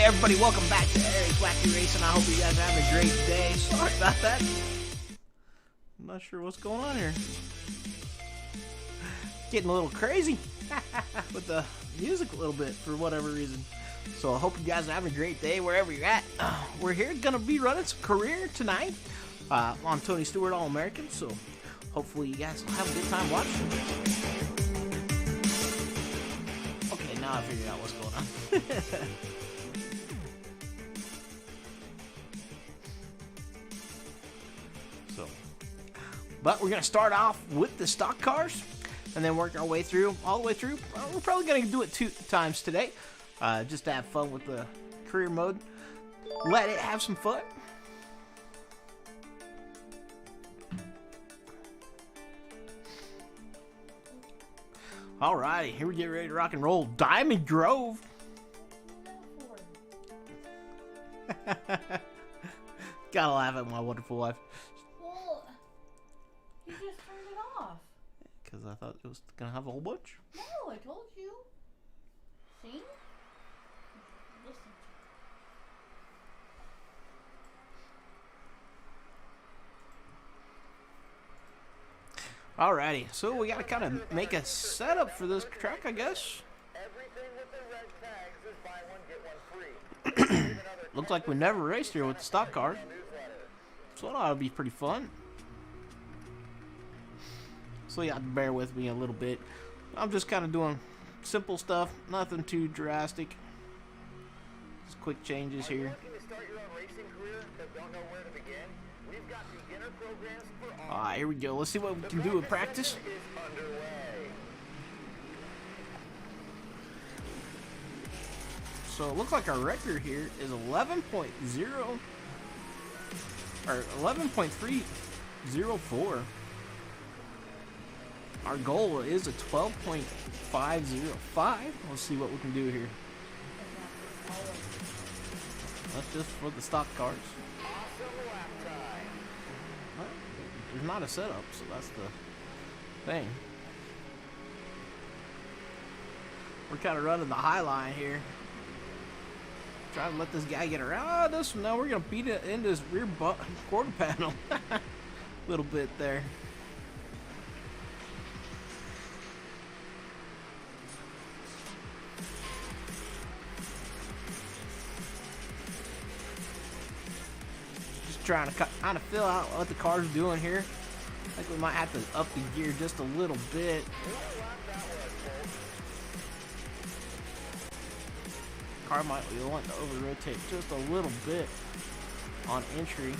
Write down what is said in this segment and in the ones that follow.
everybody, welcome back to Eric's Wacky Racing. I hope you guys are having a great day. Sorry about that. I'm not sure what's going on here. Getting a little crazy with the music a little bit for whatever reason. So I hope you guys are having a great day wherever you're at. We're here going to be running some career tonight on Tony Stewart All-American. So hopefully you guys will have a good time watching. Okay, now I figured out what's going on. But we're going to start off with the stock cars and then work our way through, all the way through. We're probably going to do it 2 times today, just to have fun with the career mode. Let it have some fun. Alrighty, here we get ready to rock and roll. Diamond Grove. Gotta laugh at my wonderful wife. You just turned it off. Because I thought it was going to have a whole bunch. No, I told you. See? Listen. Alrighty, so we got to kind of make a setup for this track, I guess. Everything with the red tags is buy one, get one free. Looks like we never raced here with the stock cars. So that ought to be pretty fun. So you have to bear with me a little bit. I'm just kind of doing simple stuff, nothing too drastic. Just quick changes here. Alright, here we go. Let's see what we can do in practice. So it looks like our record here is 11.0 or 11.304. Our goal is a 12.505. Let's see what we can do here. That's just for the stock cars. Well, there's not a setup, so that's the thing. We're kind of running the high line here. Trying to let this guy get around us. Now we're going to beat it into his rear quarter panel. A little bit there. Trying to kind of fill out what the car's doing here. I think we might have to up the gear just a little bit. Car might be wanting to over rotate just a little bit on entry.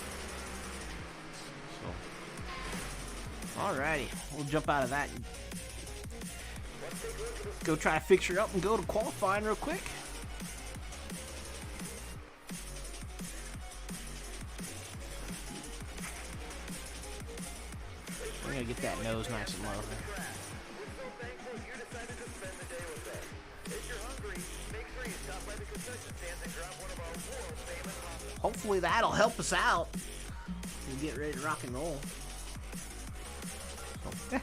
So, alrighty, we'll jump out of that. Go try to fix her up and go to qualifying real quick. We're gonna get that nose nice and low. Hopefully that'll help us out. We'll get ready to rock and roll. Kind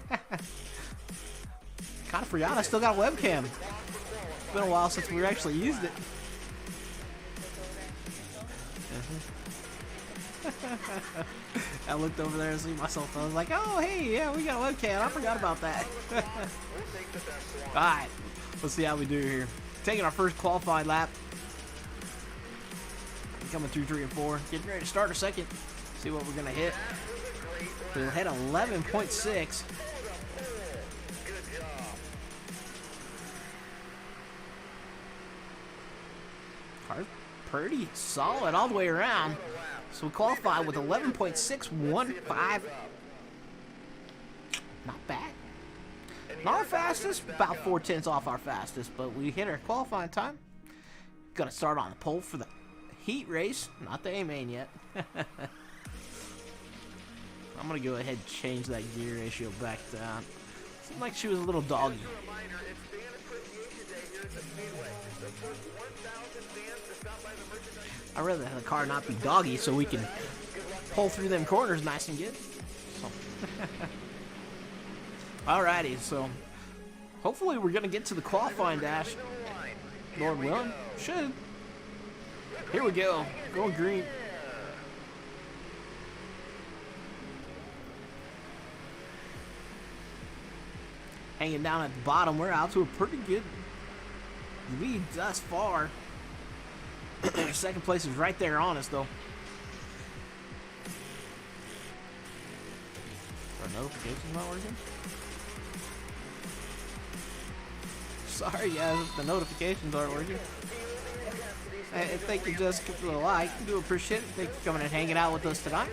of forgot I still got a webcam. It's been a while since we actually used it. I looked over there and see myself. I was like, oh, hey, yeah, we got a webcam. I forgot about that. Alright, let's see how we do here. Taking our first qualified lap. Coming through 3 and 4. Getting ready to start our second. See what we're going to hit. We'll hit 11.6. Car's pretty solid all the way around. So we qualify with 11.615. Not bad. Not our fastest, about 4/10 off our fastest, but we hit our qualifying time. Gonna start on the pole for the heat race, not the A-main yet. I'm gonna go ahead and change that gear ratio back down. Seemed like she was a little doggy. I'd rather have the car not be doggy so we can pull through them corners nice and good. So. Alrighty, so hopefully we're going to get to the qualifying dash. Lord willing, should. Here we go. Going green. Hanging down at the bottom. We're out to a pretty good lead thus far. Second place is right there on us, though. Our notifications not working? Sorry, guys, if the notifications aren't working. Hey, thank you, Jessica, for the like. I do appreciate it. Thank you for coming and hanging out with us tonight.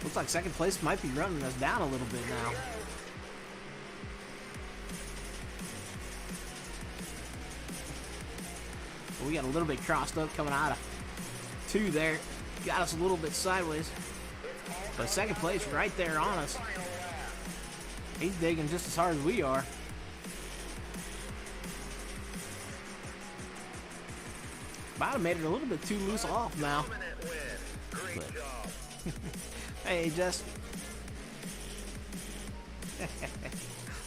Looks like second place might be running us down a little bit now. Well, we got a little bit crossed up coming out of 2 there. Got us a little bit sideways. But second place right there on us. He's digging just as hard as we are. Might have made it a little bit too loose off now. But hey, Jess.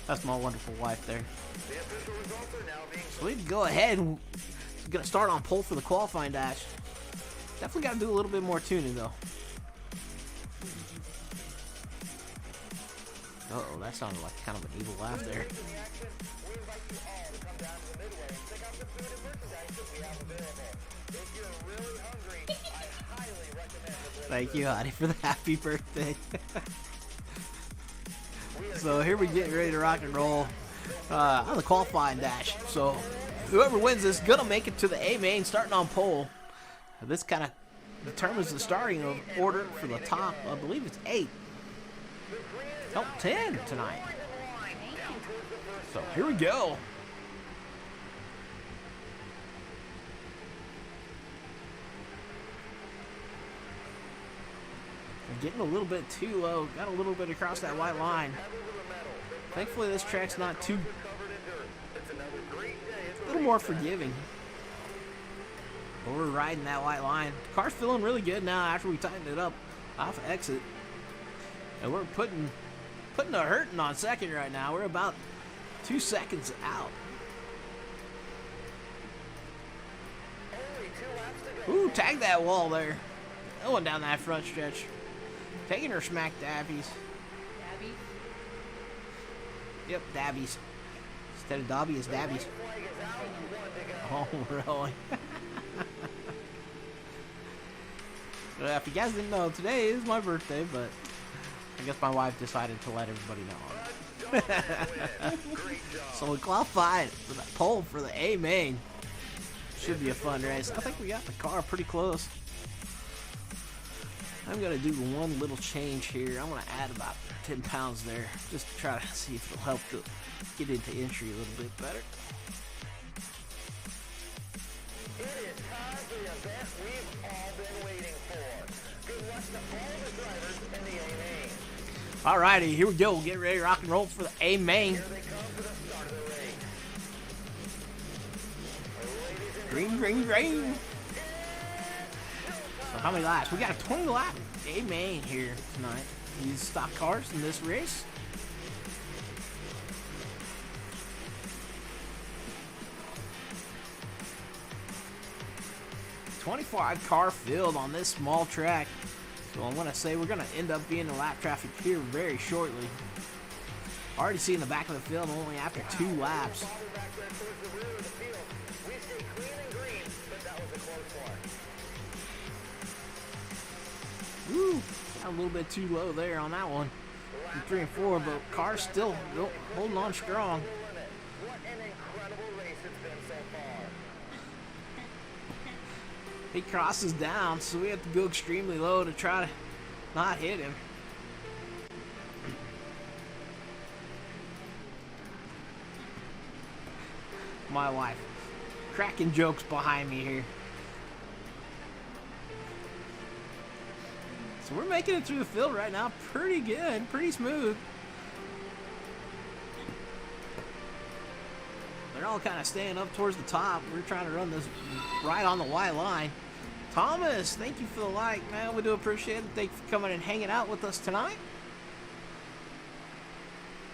That's my wonderful wife there. So we can go ahead and we're gonna start on pole for the qualifying dash. Definitely got to do a little bit more tuning though. Uh-oh, that sounded like kind of an evil laugh there. Thank you, Hottie, for the happy birthday. So here we get ready to rock and roll on the qualifying dash. So whoever wins this is gonna make it to the A main, starting on pole. This kind of determines the starting order for the top. I believe it's 8. Oh, 10 tonight. So here we go. We're getting a little bit too low. Got a little bit across that white line. Thankfully, this track's not too... a little more forgiving. But we're riding that white line. The car's feeling really good now after we tightened it up off exit. And we're putting a hurting on second right now. We're about 2 seconds out. Ooh, tag that wall there. Going down that front stretch. Taking her smack dabbies. Dabby? Yep, dabbies. Instead of Dobby, it's dabbies. Oh, really? If you guys didn't know, today is my birthday, but I guess my wife decided to let everybody know. So we qualified for the pole for the A main. Should be a fun race. I think we got the car pretty close. I'm going to do one little change here. I'm going to add about 10 pounds there just to try to see if it'll help to get into entry a little bit better. It is time for the event we've all been waiting for. Good luck to all the drivers in the A main. Alrighty, here we go. We'll get ready to rock and roll for the A main. Here they come for the start of the race. Green, green, green. So how many laps? We got a 20 lap A main here tonight. These stock cars in this race. .25 car field on this small track. So I'm going to say we're going to end up being in lap traffic here very shortly. Already seeing the back of the field only after 2 laps. Woo! Got a little bit too low there on that one. 3 and 4, but car's still holding on strong. What an incredible race it's been so far. He crosses down, so we have to go extremely low to try to not hit him. My wife cracking jokes behind me here. So we're making it through the field right now pretty good, pretty smooth. They're all kind of staying up towards the top. We're trying to run this right on the white line. Thomas, thank you for the like, man. We do appreciate it. Thank you for coming and hanging out with us tonight.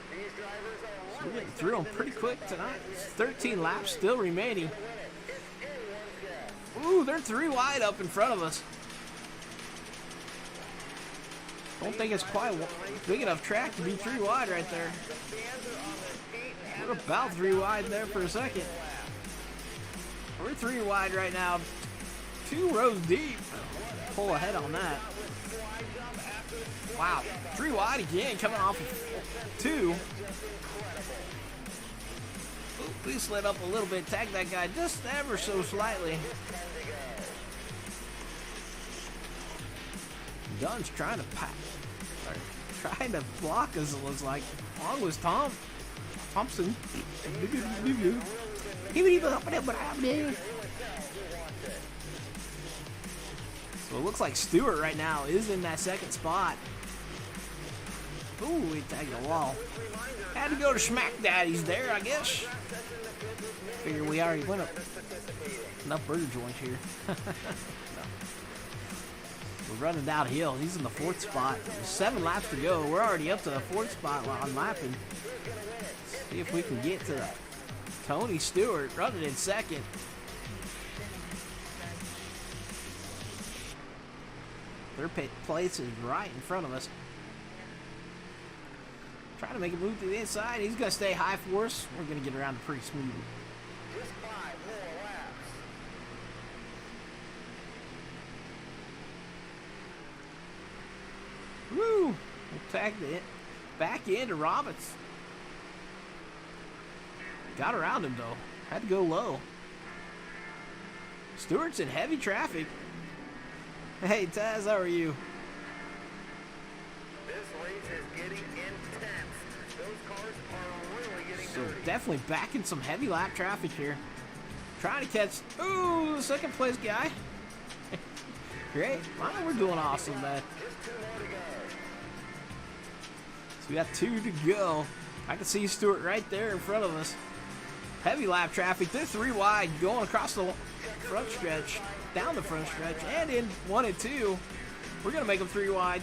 These drivers are We're getting through them pretty quick tonight. 13 laps still remaining. Ooh, they're 3 wide up in front of us. Don't think it's quite a big enough track to be 3 wide right there. We're about 3 wide there for a second. We're 3 wide right now. 2 rows deep. Pull ahead on that. Wow. 3 wide again, coming off of 2. Ooh, we slid up a little bit. Tag that guy just ever so slightly. Dunn's trying to block us, it looks like. Along was Thompson. So it looks like Stewart right now is in that second spot. Ooh, we tagged the wall. Had to go to Smack Daddy's there, I guess. Figure we already went up enough burger joints here. No. We're running downhill. He's in the 4th spot. There's 7 laps to go. We're already up to the 4th spot while I'm lapping. See if we can get to that. Tony Stewart running in 2nd. Their place is right in front of us. Trying to make a move to the inside. He's going to stay high for us. We're going to get around pretty smooth. Just 5 more laps. Woo! We tagged it back into Roberts. Got around him though. Had to go low. Stewart's in heavy traffic. Hey Taz, how are you? This race is getting intense. Those cars are really getting So dirty. definitely back in some heavy lap traffic here. Trying to catch, ooh, the 2nd place guy. Great. Wow, we're doing awesome, man. Just 2 more to go. So we got 2 to go. I can see Stewart right there in front of us. Heavy lap traffic. They're 3 wide going across the front stretch, down the front stretch, and in 1 and 2. We're going to make them 3 wide.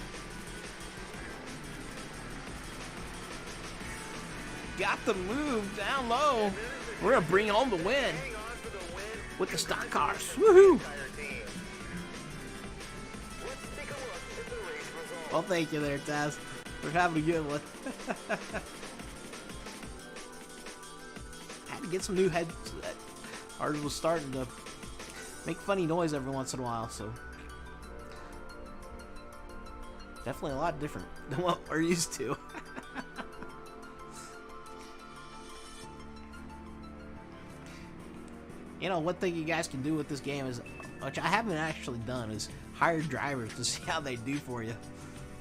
Got the move down low. We're going to bring home the win with the stock cars. Woohoo! Well, thank you there, Taz. We're having a good one. Had to get some new heads. Ours was starting to make funny noise every once in a while, so definitely a lot different than what we're used to. You know, one thing you guys can do with this game is, which I haven't actually done, is hire drivers to see how they do for you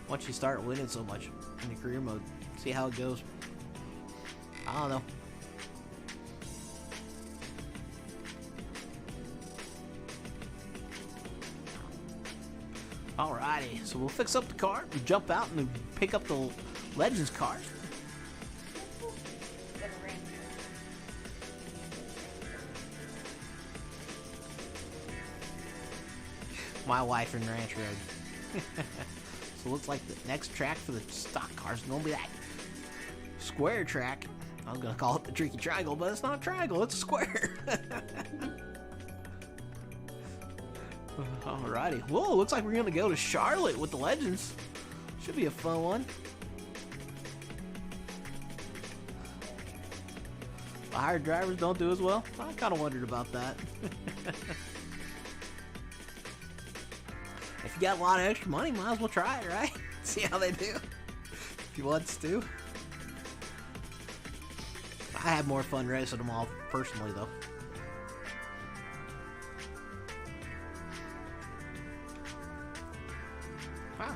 once you start winning so much in the career mode. See how it goes. I don't know. Alrighty, so we'll fix up the car, we jump out, and then pick up the Legends cars. My wife and Ranch Road. So it looks like the next track for the stock cars is going to be that square track. I was going to call it the Tricky Triangle, but it's not a triangle, it's a square. Alrighty. Whoa, looks like we're going to go to Charlotte with the Legends. Should be a fun one. The hired drivers don't do as well. I kind of wondered about that. If you got a lot of extra money, might as well try it, right? See how they do. If you want to. I have more fun racing them all personally, though. Wow.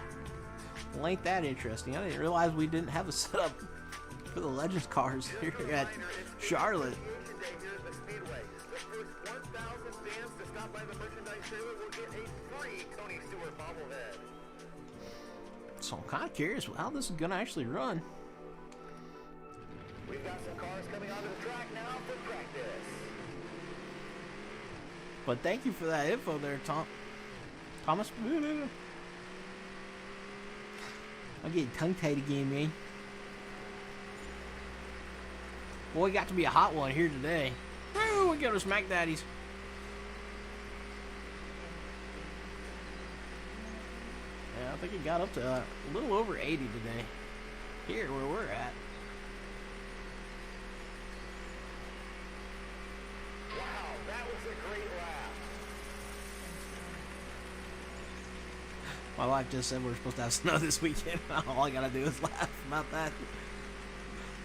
Well, ain't that interesting. I didn't realize we didn't have a setup for the Legends cars here at Charlotte. So I'm kind of curious how this is going to actually run. We've got some cars coming onto the track now for practice. But thank you for that info there, Thomas. I'm getting tongue-tied again, man. Boy, got to be a hot one here today. Woo, we go to Smack Daddies. Yeah, I think it got up to a little over 80 today. Here, where we're at. Wow, that was a great laugh. My wife just said we're supposed to have snow this weekend. All I gotta do is laugh about that.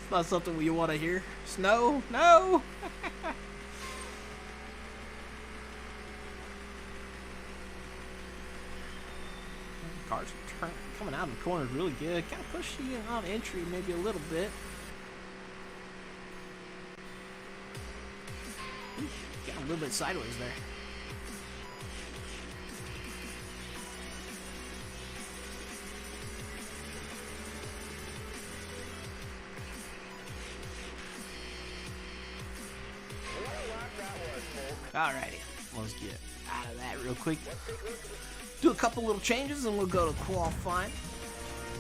It's not something you want to hear. Snow? No! Cars coming out of the corner is really good. Kind of pushy on entry maybe a little bit. Got a little bit sideways there. Alrighty, let's get out of that real quick. Do a couple little changes and we'll go to qualifying.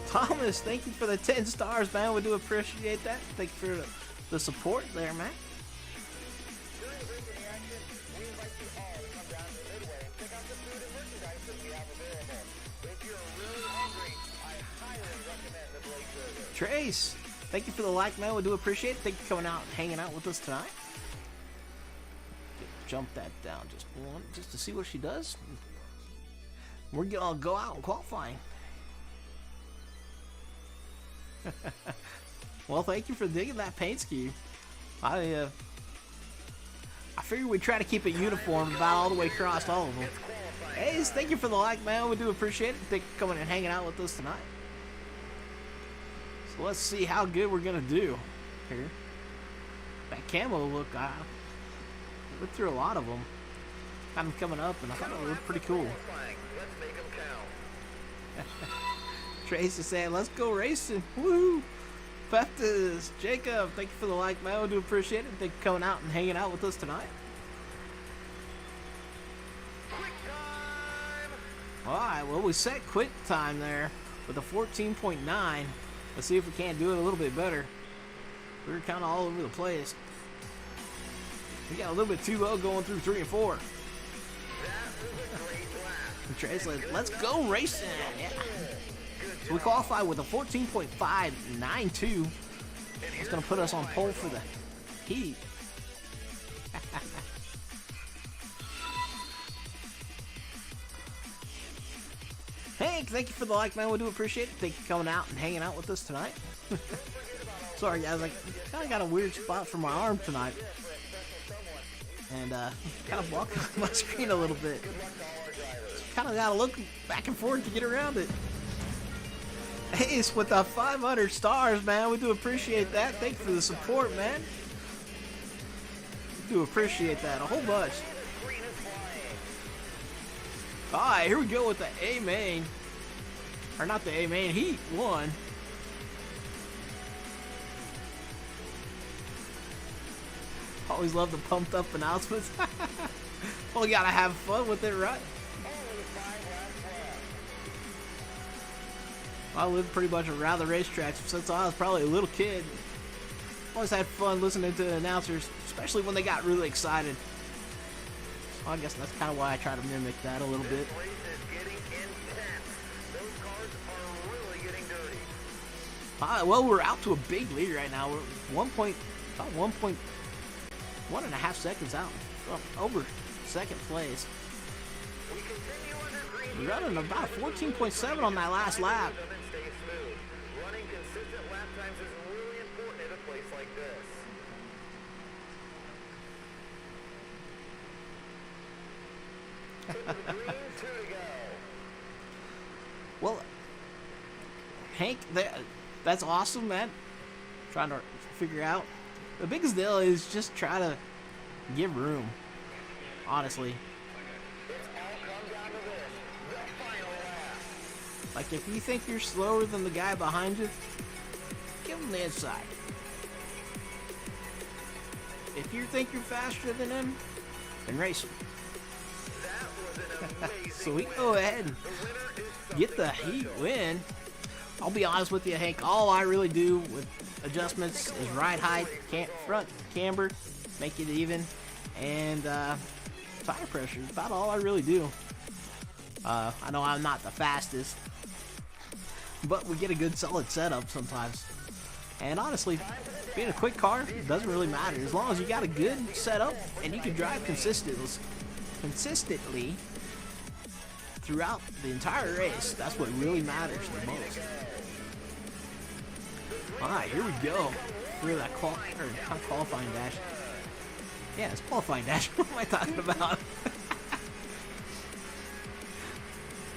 Thomas, thank you for the 10 stars, man. We do appreciate that. Thank you for the support there, man. During the racing action, we invite you all to come down to Midway and check out the food and merchandise that we have available. If you're really hungry, I highly recommend the Blake Burger. Trace, thank you for the like, man. We do appreciate it. Thank you for coming out and hanging out with us tonight. Jump that down just to see what she does. We're gonna go out and qualifying. Well, thank you for digging that paint scheme. I figured we'd try to keep it uniform about all the way across all of them. Hey, thank you for the like, man. We do appreciate it. Thank you for coming and hanging out with us tonight. So let's see how good we're gonna do here. That camo look, I looked through a lot of them. Got them coming up, and I thought it looked pretty cool. Let's make them count. Trace is saying, let's go racing. Woohoo! Baptist, Jacob, thank you for the like, man. We do appreciate it. Thank you for coming out and hanging out with us tonight. Quick time! Alright, well, we set quick time there with a 14.9. Let's see if we can't do it a little bit better. We were kind of all over the place. We got a little bit too low going through 3 and 4. That was a great lap. Translate, let's go racing. Yeah. So we qualify with a 14.592. It's going to put us on pole for the heat. Hank, thank you for the like, man. We do appreciate it. Thank you for coming out and hanging out with us tonight. Sorry, guys. I kind of got a weird spot for my arm tonight. And kind of blocking my screen a little bit. Kind of got to look back and forth to get around it. Ace with the 500 stars, man. We do appreciate that. Thank you for the support, man. We do appreciate that a whole bunch. Alright, here we go with the A main. Or not the A main, Heat 1. Always love the pumped up announcements. Well, you gotta have fun with it, right? I lived pretty much around the racetracks since I was probably a little kid. Always had fun listening to the announcers, especially when they got really excited. So I guess that's kind of why I try to mimic that a little bit. This race is getting intense. Those cars are really getting dirty. Well, we're out to a big lead right now. We're about 1.5 seconds out over second place. We continue under green. We're running about 14.7 on that last lap. Stay smooth. Running consistent lap times is really important at a place like this. To the green, 2 to go. Well, Hank, that's awesome, man. Trying to figure out. The biggest deal is just try to give room, honestly. It's all come down to this, the final lap. Like, if you think you're slower than the guy behind you, give him the inside. If you think you're faster than him, then race him. That was an amazing So we go ahead and The winner is get the heat win. I'll be honest with you, Hank. All I really do with adjustments is ride height, front camber, make it even, and tire pressure is about all I really do. I know I'm not the fastest, but we get a good solid setup sometimes. And honestly, being a quick car doesn't really matter as long as you got a good setup and you can drive consistently throughout the entire race. That's what really matters the most. Alright, here we go for that qualifying dash. Yeah, it's qualifying dash. What am I talking about?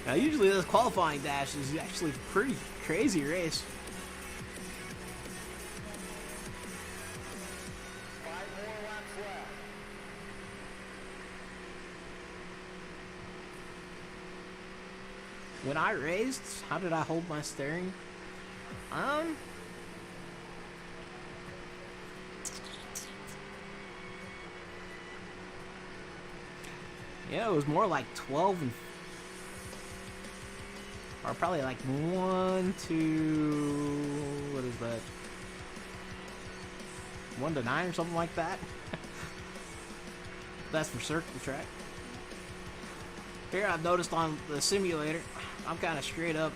Now, usually this qualifying dash is actually a pretty crazy race. When I raced, how did I hold my steering? Yeah, it was more like 12 and... Or probably like 1 to... What is that? 1 to 9 or something like that. That's for circle track. Here I've noticed on the simulator, I'm kind of straight up.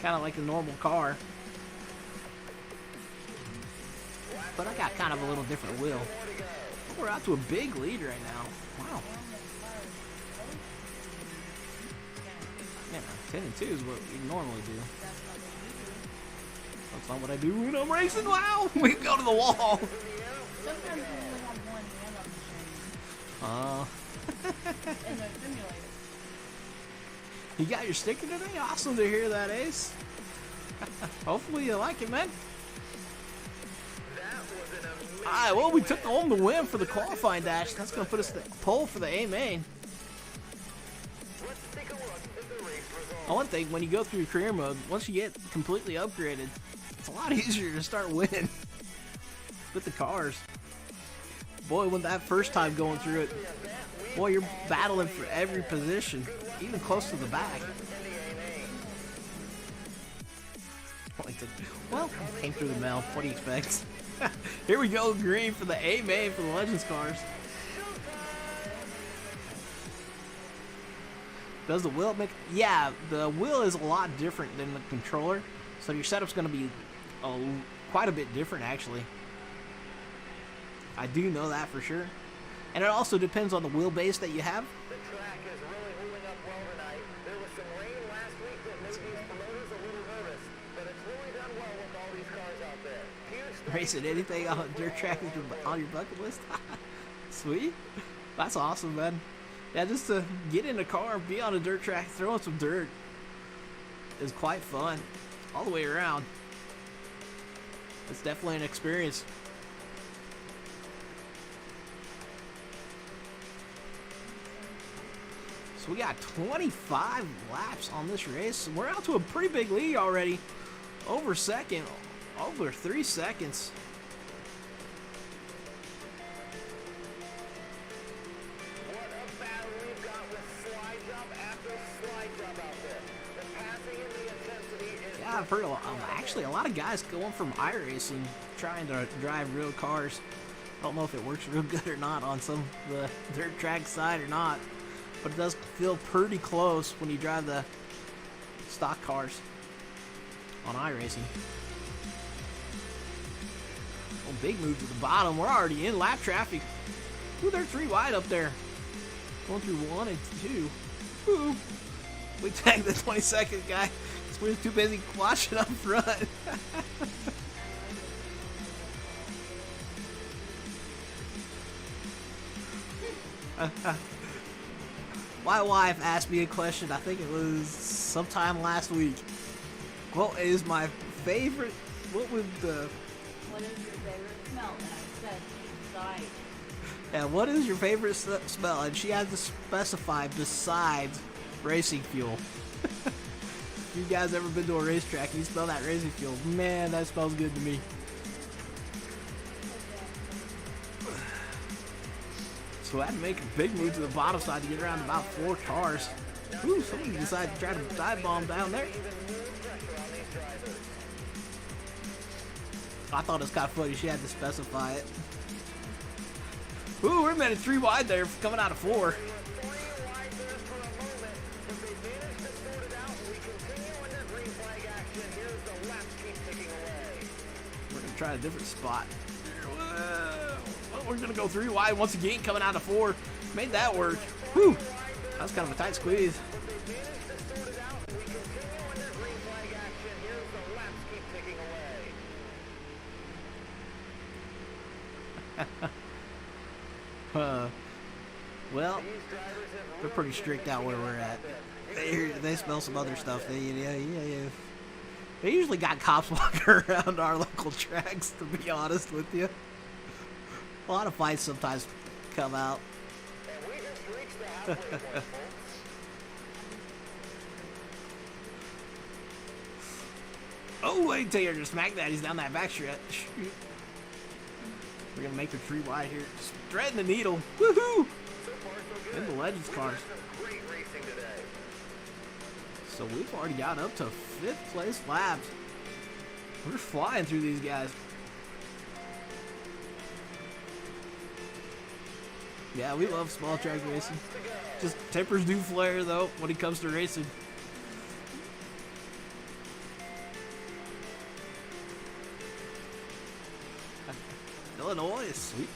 Kind of like a normal car. But I got kind of a little different wheel. We're out to a big lead right now. Wow. Yeah, 10 and 2 is what we normally do. That's not what I do when I'm racing. Wow, we go to the wall. Sometimes we only have one hand on the machine. In the simulator. You got your sticker today? Awesome to hear that, Ace. Hopefully you like it, man. Alright, well, we took home the win for the qualifying dash. That's going to put us the pole for the A main. One thing, when you go through career mode, once you get completely upgraded, it's a lot easier to start winning with the cars. Boy, when that first time going through it, boy, you're battling for every position, even close to the back. Well, came through the mail. What do you expect? Here we go, green for the A main for the Legends cars. Does the wheel make... Yeah, the wheel is a lot different than the controller, so your setup's going to be quite a bit different, actually. I do know that for sure. And it also depends on the wheelbase that you have. The track is really holding up well tonight. There was some rain last week that made these promoters a little nervous, but it's really done well with all these cars out there. Racing anything on a dirt track is on your bucket list? Sweet. That's awesome, man. Yeah, just to get in a car, be on a dirt track, throwing some dirt is quite fun. All the way around. It's definitely an experience. So we got 25 laps on this race. We're out to a pretty big lead already. Over 3 seconds. What a battle we've got with slide jump after slide jump out there. The passing and the intensity is... Yeah, I've heard actually a lot of guys going from iRacing trying to drive real cars. I don't know if it works real good or not on some of the dirt track side or not, but it does feel pretty close when you drive the stock cars on iRacing. Oh, big move to the bottom. We're already in lap traffic. Ooh, they're 3 wide up there. Going through 1 and 2. Ooh. We tagged the 22nd guy because we're too busy watching up front. My wife asked me a question, I think it was sometime last week. What is my favorite, What is your favorite smell? And I said, sight. yeah, what is your favorite smell? And she had to specify besides racing fuel. If you guys ever been to a racetrack, you smell that racing fuel. Man, that smells good to me. So I had to make a big move to the bottom side to get around about 4 cars. Ooh, somebody decided to try to dive bomb down there. I thought it was kind of funny. She had to specify it. Ooh, we're minute 3 wide there, coming out of 4. We're gonna try a different spot. Well, we're gonna go 3 wide once again, coming out of 4. Made that work. Whew, that was kind of a tight squeeze. Well, they're pretty strict out where we're at. They smell some other stuff. They usually got cops walking around our local tracks, to be honest with you. A lot of fights sometimes come out. Oh, wait till you're just smack daddies down that back stretch. We're gonna make her 3 wide here. Just threading the needle. Woohoo! In the Legends cars. So we've already got up to 5th place laps. We're flying through these guys. Yeah, we love small track racing. Just tempers do flare though when it comes to racing. Illinois is sweet.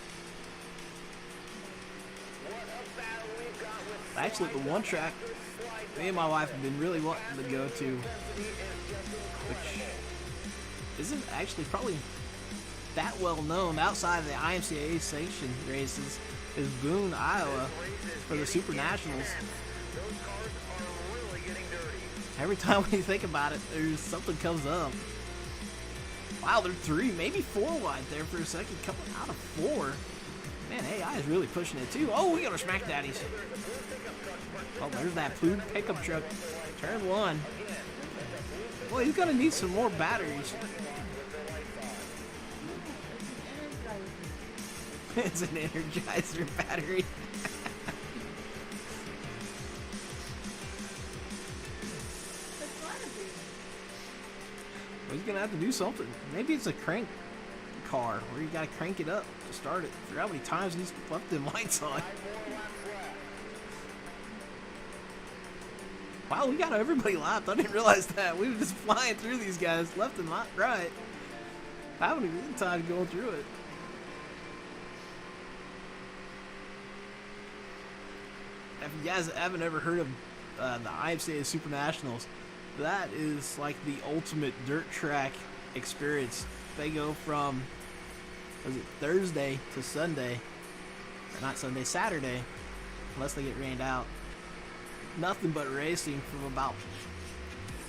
Actually, the one track me and my wife have been really wanting to go to, which isn't actually probably that well known outside of the IMCA sanctioned races, is Boone, Iowa, for the Super Nationals. Every time we think about it, there's something comes up. Wow, they're 3, maybe 4 wide there for a second, coming out of 4. Man, AI is really pushing it too. Oh, we got our smack daddies. Oh, there's that food pickup truck. Turn 1. Well, he's gonna need some more batteries. It's an Energizer battery. Well, he's gonna have to do something. Maybe it's a crank car where you gotta crank it up to start it. I forgot how many times he's left them lights on. Wow, we got everybody lapped. I didn't realize that. We were just flying through these guys left and right. Having a good time going through it. If you guys haven't ever heard of the IMCA Super Nationals, that is like the ultimate dirt track experience. They go from, was it Thursday to Sunday, or not Sunday, Saturday, unless they get rained out. Nothing but racing from about,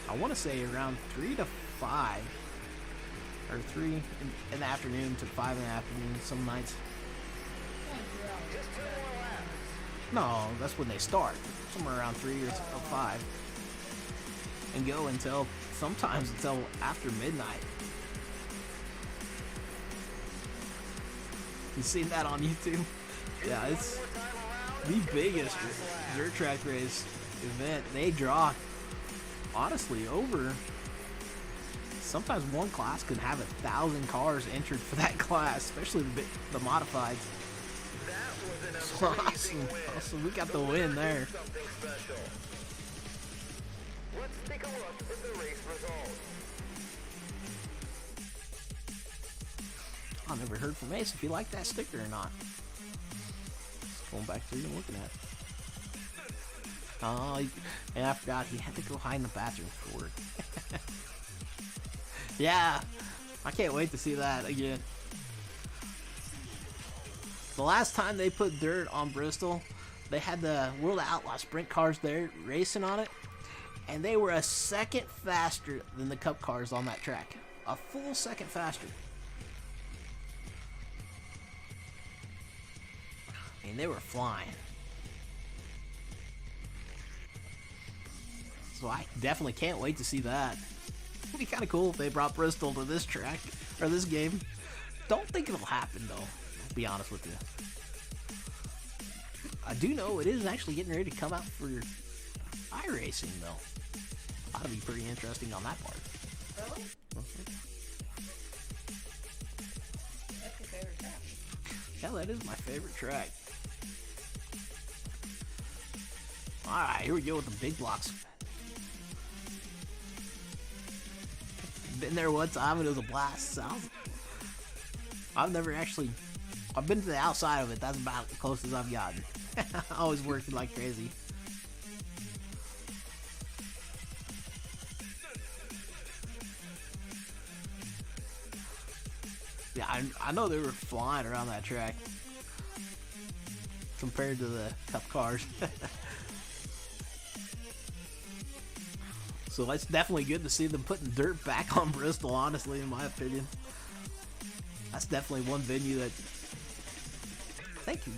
I want to say around 3 to 5, or 3 in the afternoon to 5 in the afternoon some nights. No, that's when they start, somewhere around 3 or 5, and go until, sometimes until after midnight. You seen that on YouTube? Yeah, it's the biggest dirt track race event. They draw, honestly, over, sometimes one class can have 1,000 cars entered for that class, especially the modifieds. Awesome. Awesome. We got the win there. Let's take a look at the race results. I never heard from Ace if he liked that sticker or not. Just going back through and looking at it. Oh, and I forgot he had to go hide in the bathroom for it. Yeah, I can't wait to see that again. The last time they put dirt on Bristol, they had the World of Outlaw sprint cars there racing on it, and they were a second faster than the Cup cars on that track. A full second faster. I mean, they were flying. So I definitely can't wait to see that. It'd be kind of cool if they brought Bristol to this track, or this game. Don't think it'll happen though, to be honest with you. I do know it is actually getting ready to come out for iRacing though. That'll be pretty interesting on that part. Really? Yeah, that is my favorite track. Alright, here we go with the big blocks. Been there one time and it was a blast. I've never actually... I've been to the outside of it. That's about the closest I've gotten. Always working like crazy. Yeah, I know they were flying around that track compared to the Cup cars. So it's definitely good to see them putting dirt back on Bristol, honestly, in my opinion. That's definitely one venue that I think can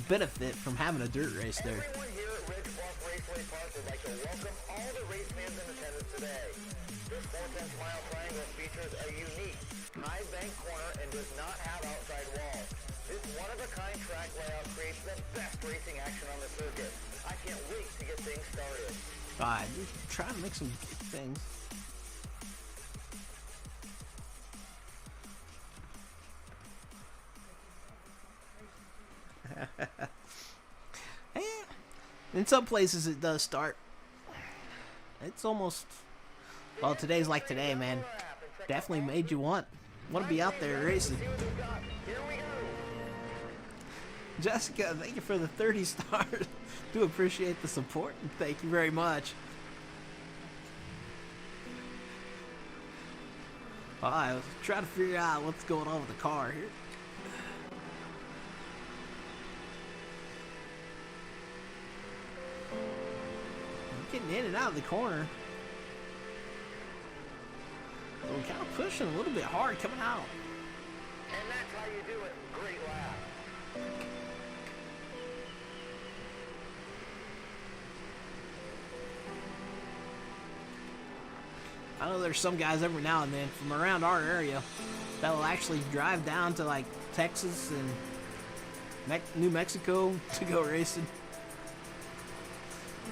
benefit from having a dirt race there. Everyone here at Ridge Bluff Raceway Park would like to welcome all the race fans in attendance today. This 410 mile triangle features a unique high bank corner and does not have outside walls. This one-of-a-kind track layout creates the best racing action on the circuit. I can't wait to get things started. Alright, try to make some things. Yeah. In some places it does start. It's almost... Well, today's like today, man. Definitely made you want to be out there racing. Jessica, thank you for the 30 stars. Do appreciate the support, and thank you very much. Alright, let's try to figure out what's going on with the car here. I'm getting in and out of the corner. So we're kind of pushing a little bit hard coming out. And that's how you do it. Great lap. I know there's some guys every now and then from around our area that will actually drive down to like Texas and New Mexico to go racing.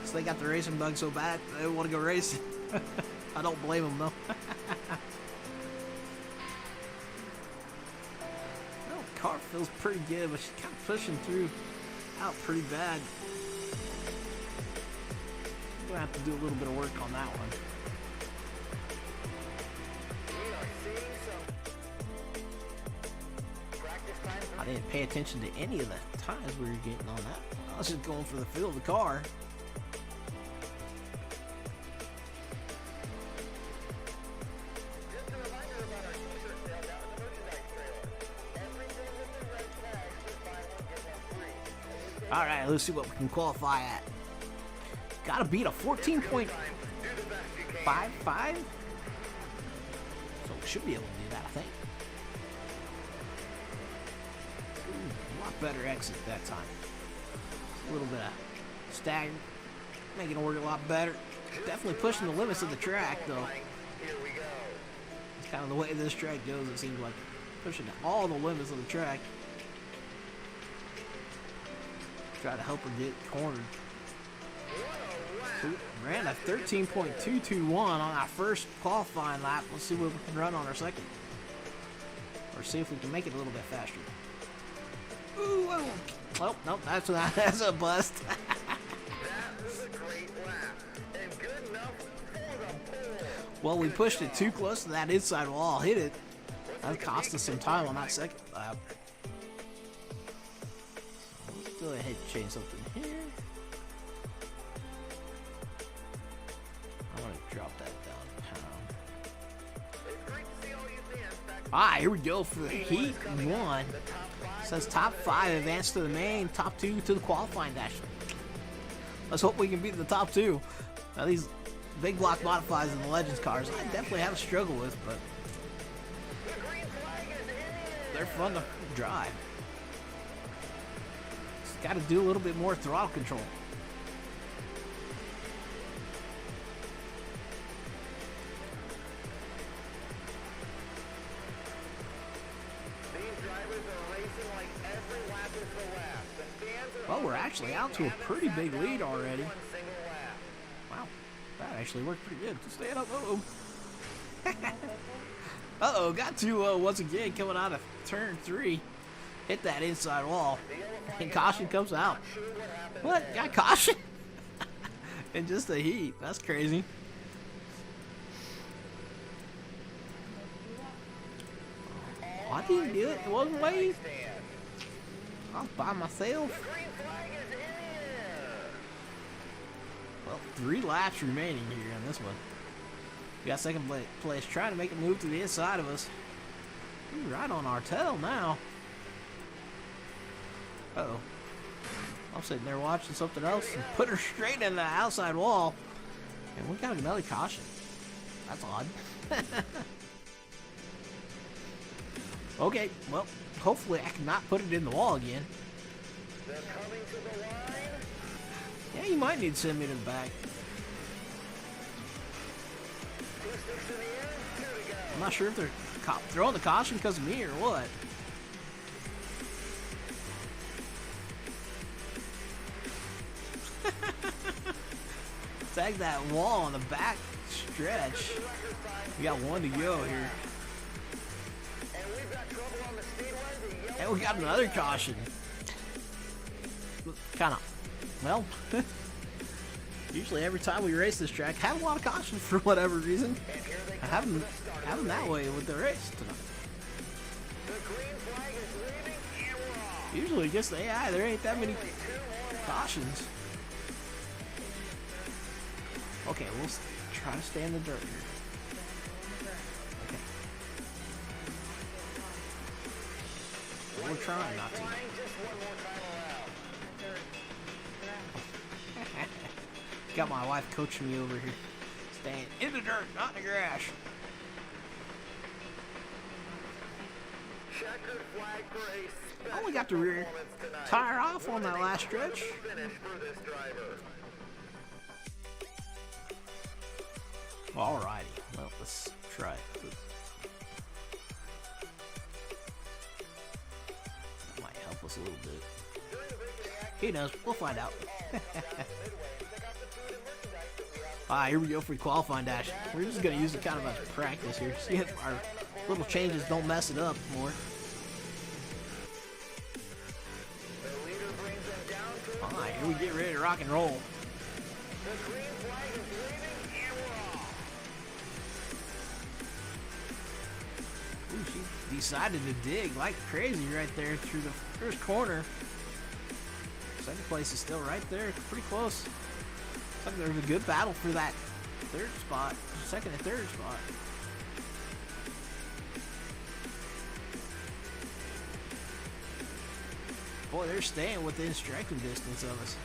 So they got the racing bug so bad they want to go racing. I don't blame them though. Well, the car feels pretty good, but she's kind of pushing through out pretty bad. I'm gonna have to do a little bit of work on that one. I didn't pay attention to any of the times we were getting on that. I was just going for the feel of the car. Just a reminder about our t-shirt sale down at the merchandise trailer. Everything with the red tags is buy one, get one free. Alright, let's see what we can qualify at. Gotta beat a 14.55. So we should be able to do that, I think. Ooh, a lot better exit that time. A little bit of stagger, making it work a lot better. Definitely pushing the limits of the track, though. Here we go. It's kind of the way this track goes. It seems like pushing all the limits of the track. Try to help her get cornered. We ran a 13.221 on our first qualifying lap. Let's see what we can run on our second. Or see if we can make it a little bit faster. Ooh, whoa. Oh, nope, that's a bust. That was a great lap. And good enough for the pole. Well, we pushed it too close to that inside wall. Hit it. That cost us some time on that second lap. Let's go ahead and change something here. I'm going to drop that down a It's great to see all you fans back. Alright, here we go for Heat 1. Says top 5 advance to the main, top 2 to the qualifying dash. Let's hope we can beat the top 2. Now these big block modifies in the Legends cars, I definitely have a struggle with, but they're fun to drive. Just got to do a little bit more throttle control. Well, we're actually out to a pretty big lead already. Wow, that actually worked pretty good. Just staying up. Uh-oh. Uh-oh, got to once again coming out of turn 3. hit that inside wall, and caution comes out. What? Got caution? In just a heat. That's crazy. Oh, I didn't do it. It wasn't waiting. I was by myself. Well, 3 laps remaining here on this one. We got second place trying to make it move to the inside of us. We're right on our tail now. Uh-oh. I'm sitting there watching something else and put her straight in the outside wall. And we got another caution. That's odd. Okay, well, hopefully I cannot put it in the wall again. They're coming to the line. Yeah, you might need to send me to the back. 2 sticks in the air, 2 to go. I'm not sure if they're throwing the caution because of me or what. Tag that wall on the back stretch. We got 1 to go here. And we've got trouble on the speedway. The yellow And we got another caution. Kind of, well, usually every time we race this track, have a lot of cautions for whatever reason. I have them that way with the race tonight. The green flag is waving, and we're off. Usually just the AI, there ain't that many cautions. Okay, we'll try to stay in the dirt here. Okay. We're trying not to. Flying just one more time around. Got my wife coaching me over here. Staying in the dirt, not in the grass. Checkered flag for a special Only got the rear performance tonight. tire off on that last stretch. Finish for this driver. Alrighty, well, let's try it. That might help us a little bit. He knows, we'll find out. Alright, here we go for the qualifying dash. We're just going to use it kind of as practice here. See if our little changes don't mess it up more. The leader brings them down to Alright, here we get ready to rock and roll. the green flag is waving, and we're off. Ooh, she decided to dig like crazy right there through the first corner. Second place is still right there, pretty close. Looks like there's a good battle for that third spot, second and third spot. Boy, they're staying within striking distance of us.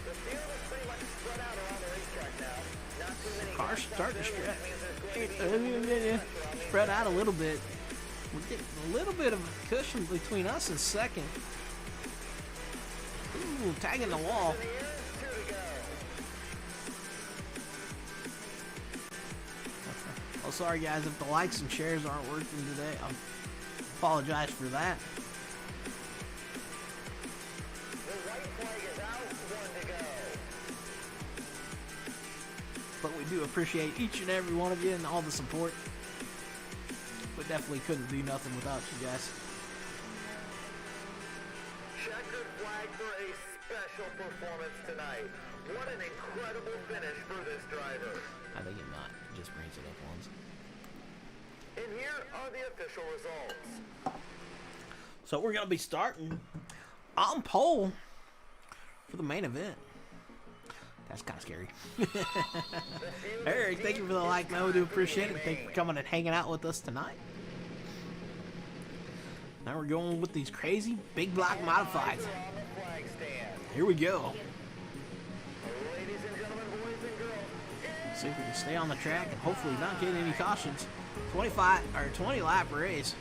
The field is pretty much spread out around the racetrack now. Not too many Cars guys starting to out there, which stretch. means there's going to be Spread out a little bit. We're getting a little bit of a cushion between us and second. Ooh, tagging the wall. in the air, 2 to go. Oh, sorry guys, if the likes and shares aren't working today, I apologize for that. The white flag is out, 1 to go. But we do appreciate each and every one of you and all the support. We definitely couldn't do nothing without you guys. Checkered flag for a special performance tonight. What an incredible finish for this driver. I think it not. It just brings it up once. And here are the official results. So we're going to be starting on pole for the main event. That's kind of scary. Eric, thank you for the like, man. We do appreciate it. Thank you for coming and hanging out with us tonight. Now we're going with these crazy big block modifieds. On the flag stand. Here we go. Ladies and gentlemen, boys and girls, See if we can stay on the track and hopefully not get any cautions. 20 lap race.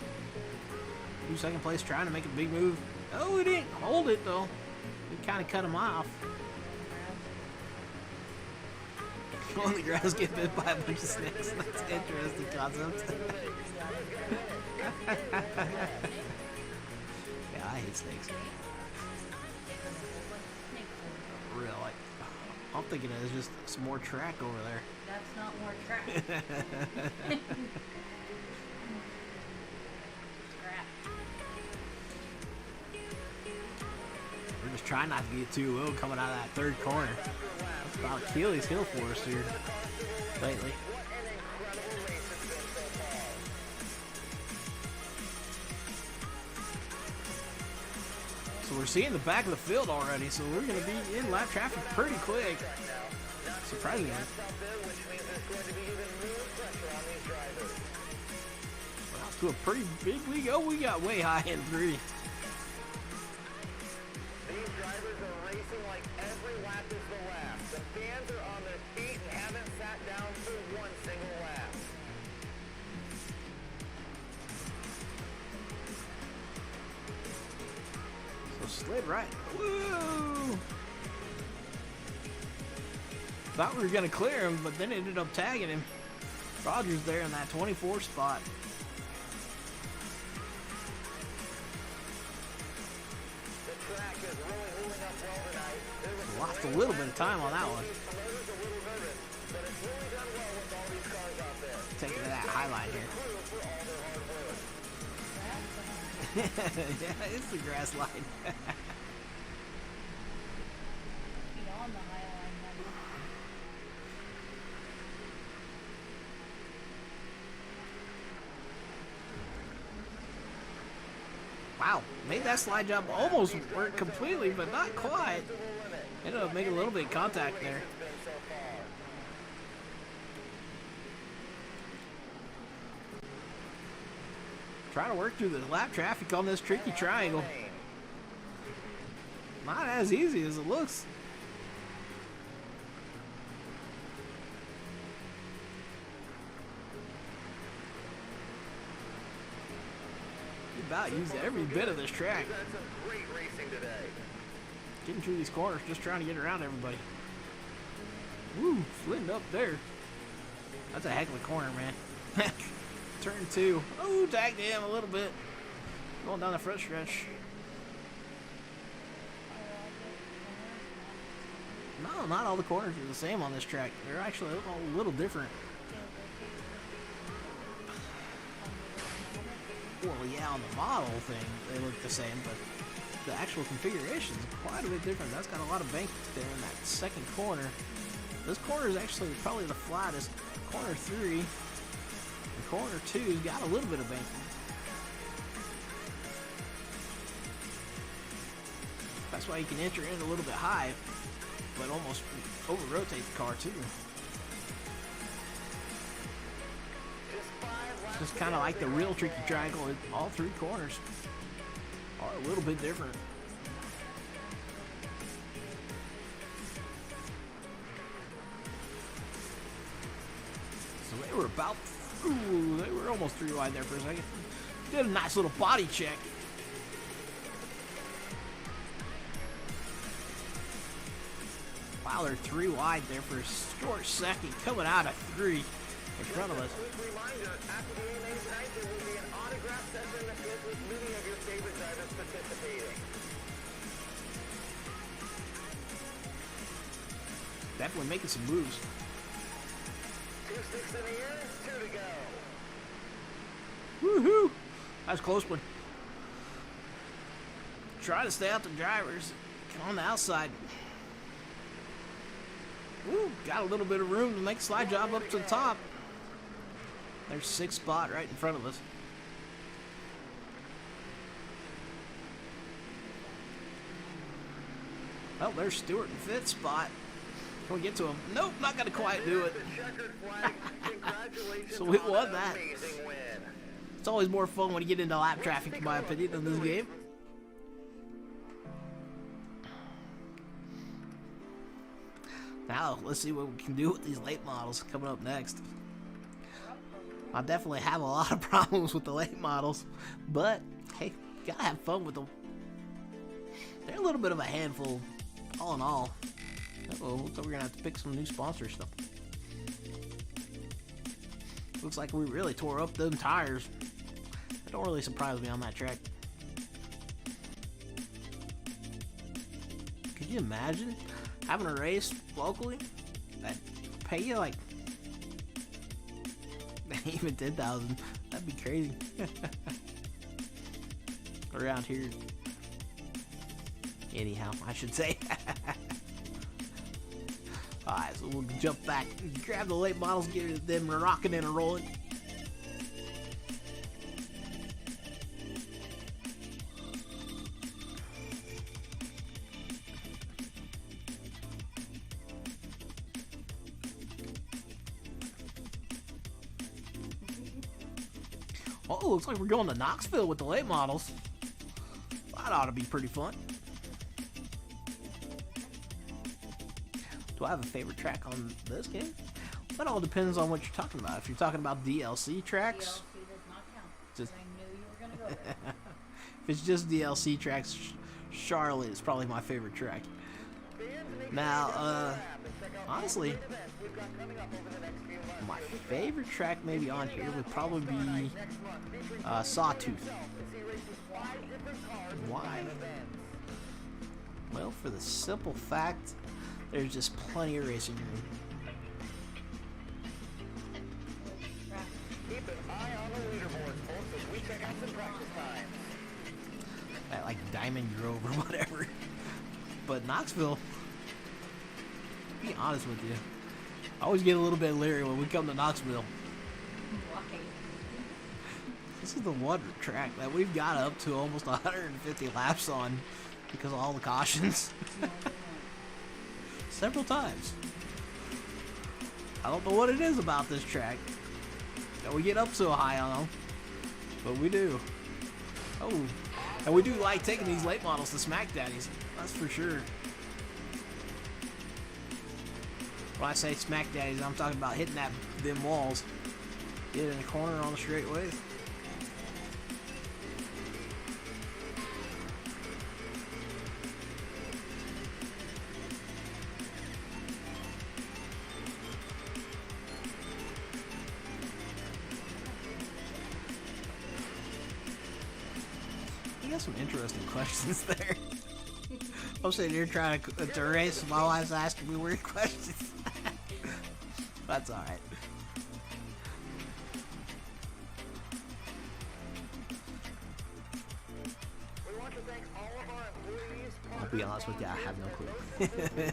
2 second place trying to make a big move. Oh, we didn't hold it though. We kind of cut him off. On the grass, get bit by a bunch of snakes. That's an interesting concept. Yeah, I hate snakes. Really? I'm thinking there's just some more track over there. That's not more track. try not to get too low coming out of that third corner. That's about Achilles heel for us here lately. So we're seeing the back of the field already, so we're going to be in lap traffic pretty quick. Surprisingly. We're off to a pretty big lead. Oh, we got way high in 3. These drivers are racing like every lap is the last. The fans are on their feet and haven't sat down for one single lap. So slid right. Woo! Thought we were going to clear him, but then ended up tagging him. Rogers there in that 24 spot. The track is really moving up well tonight. Lost a little bit of time on that one. Promoters a little nervous, but it's really done well with all these cars out there. Taking to that highlight here. For all their hard work. Yeah, it's the grass line. Beyond the highline number. Wow, made that slide jump almost work completely, but not quite. Ended up making a little bit of contact there. Trying to work through the lap traffic on this tricky triangle. Not as easy as it looks. You about used every bit of this track. We've had some great racing today. Getting through these corners, just trying to get around everybody. Woo, sliding up there. That's a heck of a corner, man. Turn 2. Oh, tagged him a little bit. Going down the front stretch. No, not all the corners are the same on this track. They're actually a little different. Well, yeah, on the model thing, they look the same, but the actual configuration is quite a bit different. That's got a lot of bank there in that second corner. This corner is actually probably the flattest. Corner 3 and corner 2's got a little bit of banking. That's why you can enter in a little bit high, but almost over-rotate the car too. Just kind of like the real tricky triangle, all 3 corners are a little bit different. So they were about, they were almost 3 wide there for a second. Did a nice little body check. Wow, they're 3 wide there for a short second, coming out of 3 in front of us. Quick reminder, after the AMA tonight, there will be an autograph session with many of your favorite drivers participating. Definitely making some moves. 2 sticks in the air, 2 to go. Woohoo! That was a close one. Try to stay out the drivers. Come on the outside. Woo! Got a little bit of room to make a slide job up to the top. There's 6th spot right in front of us. Oh, there's Stewart in 5th spot. Can we get to him? Nope, not gonna quite do it. The checkered flag. Congratulations So we on won an that. amazing win. It's always more fun when you get into lap traffic, in my opinion, in this game. Now, let's see what we can do with these late models coming up next. I definitely have a lot of problems with the late models, but hey, gotta have fun with them. They're a little bit of a handful, all in all. Uh-oh, looks like we're gonna have to pick some new sponsor stuff. Looks like we really tore up them tires. That don't really surprise me on that track. Could you imagine having a race locally that pay you like even 10,000? That'd be crazy. Around here. Anyhow, I should say. Alright, so we'll jump back, grab the late models, get them rocking and rolling. Oh, looks like we're going to Knoxville with the late models. That ought to be pretty fun. Do I have a favorite track on this game? That all depends on what you're talking about. If you're talking about DLC tracks, DLC does not count. Just- I knew you were gonna go there. if it's just DLC tracks, Charlotte is probably my favorite track. Now, honestly, my favorite track maybe on here would probably be Sawtooth. Why? Well, for the simple fact, there's just plenty of racing room. Keep an eye on the leaderboard, folks, as we check out some practice time. At like Diamond Grove or whatever. But Knoxville, to be honest with you, I always get a little bit leery when we come to Knoxville. Why? This is the one track that we've got up to almost 150 laps on because of all the cautions. Several times. I don't know what it is about this track that we get up so high on them, but we do. Oh, and we do like taking these late models to Smack Daddies, that's for sure. When I say Smack Daddies, I'm talking about hitting them walls. Get in the corner on the straightaways. You got some interesting questions there. I'm sitting here trying to race. My wife's asking me weird questions. That's alright. We want to thank all of our employees, I'll be honest with you, I have no clue. fans.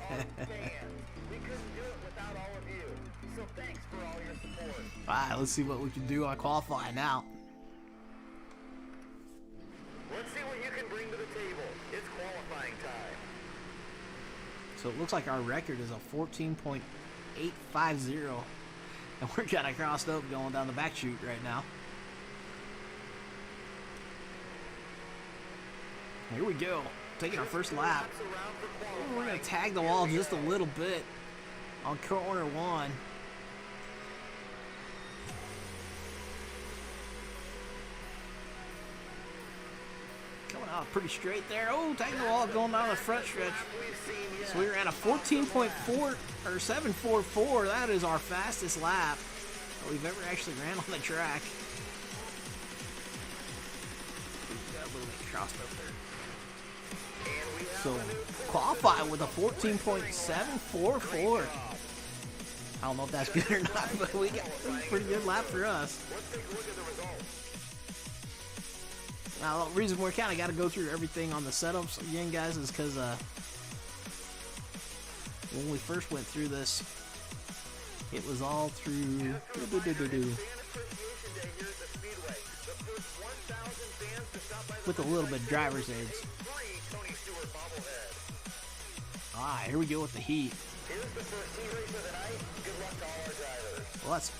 We couldn't do it without all of you. So thanks for all your support. Alright, let's see what we can do on qualifying now. Let's see what you can bring to the table. It's qualifying time. So it looks like our record is a 14.850. And we're kind of crossed up going down the back chute right now. Here we go. Taking our first lap. Laps around for We're qualifying. going to tag the wall just a little bit on corner one. Coming out pretty straight there. Oh, tagging the wall going down the front stretch. We've seen yet. So we were at a 14.4 or 744. That is our fastest lap that we've ever actually ran on the track. Got a little bit crossed up there. So qualify with a 14.744. I don't know if that's good or not, but we got a pretty good lap for us. Let's take a look at the results. Now, the reason we kind of got to go through everything on the setups again, guys, is because when we first went through this, it was all through. Fan Appreciation Day here at the Speedway. The first 1,000 fans to stop by the With a little bit of driver's aids. free Tony Stewart bobblehead. Alright, here we go with the heat. Here's the first heat race of the night. Good luck to all our drivers. Well, let's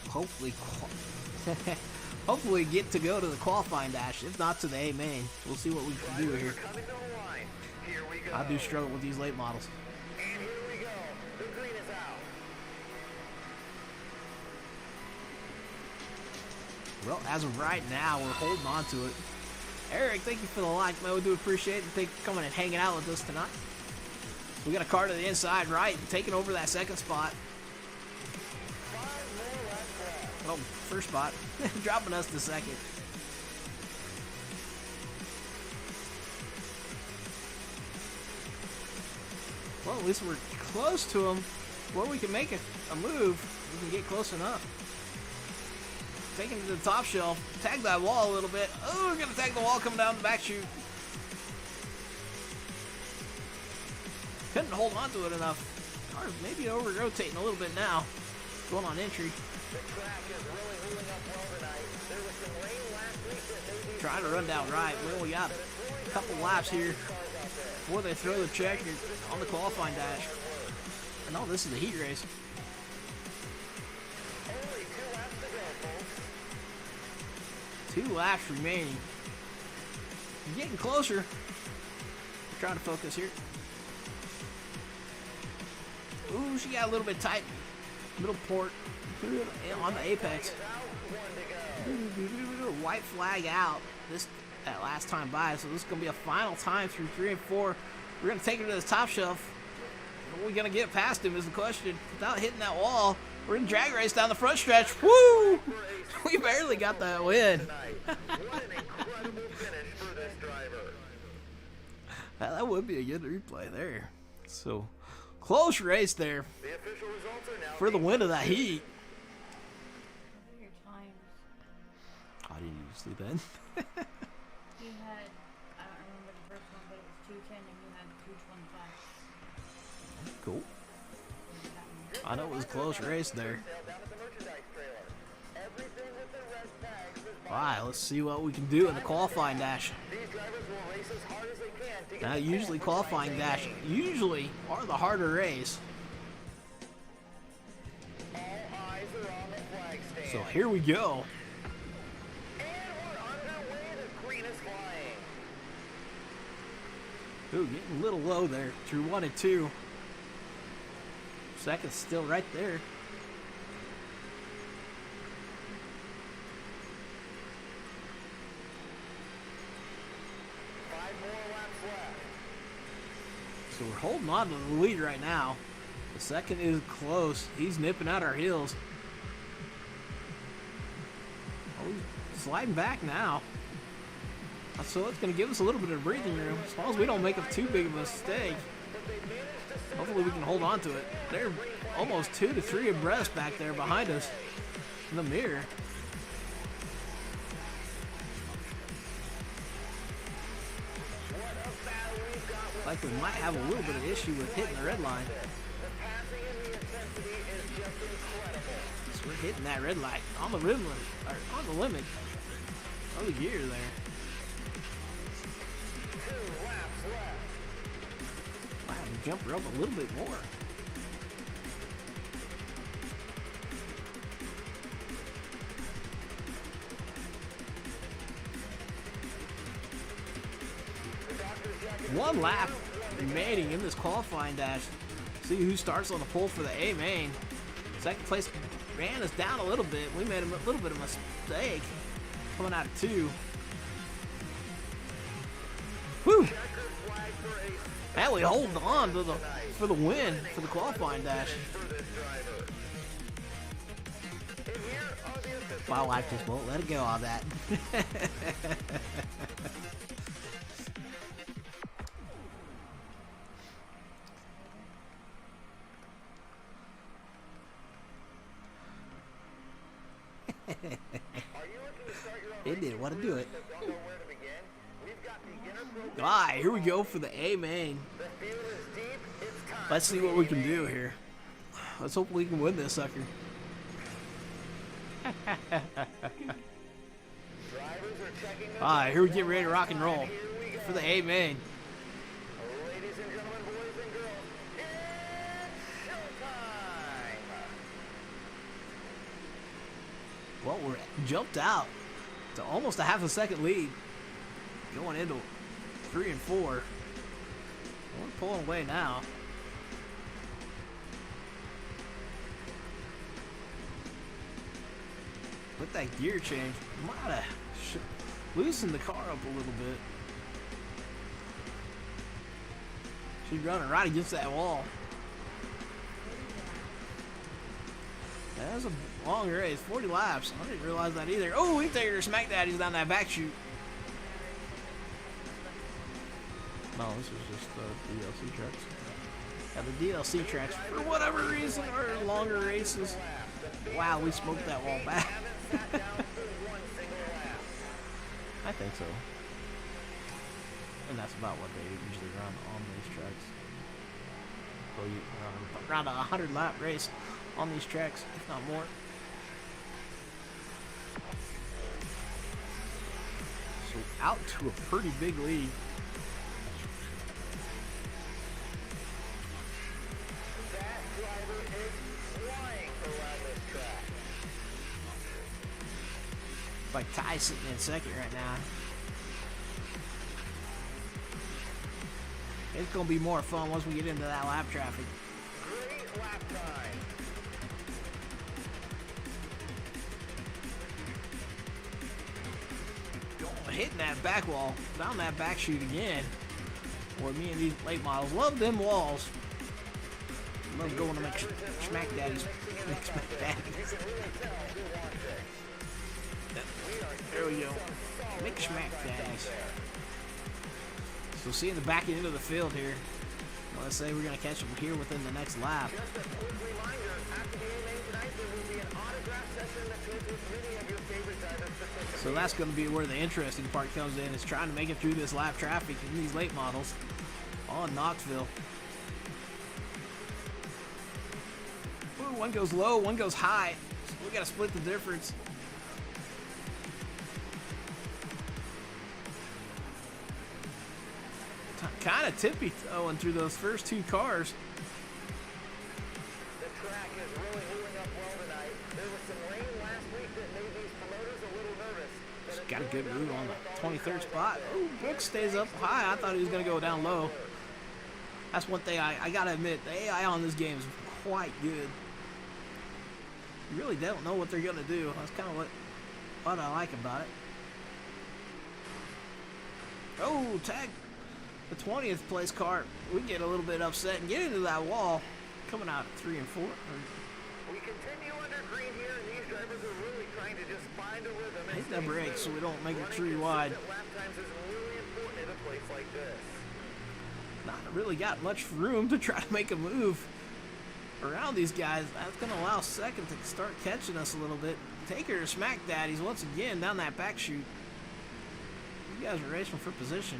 hopefully get to go to the qualifying dash, if not to the A main. We'll see what we can do here. Coming to the line. Here we go. I do struggle with these late models. And here we go. The green is out. Well, as of right now, we're holding on to it. Eric, thank you for the like, man. We do appreciate it. Thank you for coming and hanging out with us tonight. We got a car to the inside right, taking over that second spot. 5 more laps left. Oh, first spot. Dropping us to second. Well, at least we're close to him where we can make a move. We can get close enough. Taking it to the top shelf. Tag that wall a little bit. Oh, we're going to tag the wall coming down the back chute. couldn't hold on to it enough. Car's maybe over-rotating a little bit now. Going on entry. The track is really holding up well tonight. There was some rain last week that maybe Trying to run down right. We only got a couple laps here before they throw the checker on the qualifying dash. And no, this is a heat race. only 2 laps to go, folks. 2 laps remaining. Getting closer. Trying to focus here. Ooh, she got a little bit tight. Middle port on the apex. White flag out that last time by, so this is going to be a final time through 3 and 4. We're going to take her to the top shelf. Are we going to get past him is the question. Without hitting that wall, we're in drag race down the front stretch. Woo! We barely got that win. What an incredible finish for this driver. That would be a good replay there. So, close race there The official results are now for the win of that heat. What are your times? How did you sleep in? You had, I don't remember the first one, but it was 210 and you had 225. Cool. I know it was a close race there. down at the merchandise trailer. Everything with the red tags is Alright, let's see what we can do in the qualifying dash. These drivers will race as hard as they can to get Now, usually qualifying dash usually are the harder race. all eyes are on the flag stand. So here we go. And we're underway. The green is flying. Ooh, getting a little low there through 1 and 2. Second's still right there. Five more laps left. So we're holding on to the lead right now. The second is close. He's nipping at our heels. Oh, he's sliding back now. So it's going to give us a little bit of breathing room. As long as we don't make a too big of a mistake. Hopefully we can hold on to it. They're almost 2 to 3 abreast back there behind us in the mirror. Like we might have a little bit of issue with hitting the red line. The passing and the intensity is just incredible. So we're hitting that red light on the rim limit, or on the limit of the gear there. 2 laps left. Wow, we jump her up a little bit more. One lap remaining in this qualifying dash. See who starts on the pole for the A main. Second place ran us down a little bit. We made a little bit of a mistake coming out of 2. Woo! And we hold on to for the win for the qualifying dash. My wife just won't let it go on that. It didn't want to do it. Alright, here we go for the A main. Let's see what we can do here. Let's hope we can win this sucker. Alright, here we get ready to rock and roll for the A main. Ladies and gentlemen, boys and girls, it's showtime! Well, we're jumped out to almost a half a second lead. Going into 3 and 4. We're pulling away now. With that gear change, might have loosened the car up a little bit. She's running right against that wall. That was a long race, 40 laps. I didn't realize that either. Oh, we take her smack daddies down that back chute. No, this is just the DLC tracks. Yeah, the DLC tracks, for whatever reason, are longer races. Wow, we smoked that wall back. I think so. And that's about what they usually run on these tracks. So you around a 100 lap race on these tracks, if not more. So out to a pretty big lead. That driver is flying around this track. Like Ty sitting in second right now. It's gonna be more fun once we get into that lap traffic. Great lap time. Hitting that back wall, down that back chute again. Boy, me and these late models love them walls. Love going to make smack daddies. Make smack daddies. There we go. Make smack daddies. So seeing the back end of the field here. Let's say we're gonna catch them here within the next lap. Just a quick reminder, after the A-Main tonight, there will be an autograph session that features many of your favorite drivers participating. So that's going to be where the interesting part comes in, is trying to make it through this lap traffic in these late models on Knoxville. Ooh, one goes low, one goes high. So we got to split the difference. Kind of tippy-toeing through those first two cars. The track is really holding up well tonight. There was some rain last week that made these promoters a little nervous. Just got a good move on the 23rd spot. Ooh, Brooks stays up high. I thought he was going to go down low. That's one thing I got to admit. The AI on this game is quite good. You really don't know what they're going to do. That's kind of what I like about it. Oh, tag the 20th place car. We get a little bit upset and get into that wall. Coming out at 3 and 4. We continue under green here, and these drivers are really trying to just find a rhythm. Hit the brakes so we don't make it tree wide. Lap times is really important in a place like this. Not really got much room to try to make a move around these guys. That's going to allow second to start catching us a little bit. Taker or smack daddies once again down that back chute. You guys are racing for position.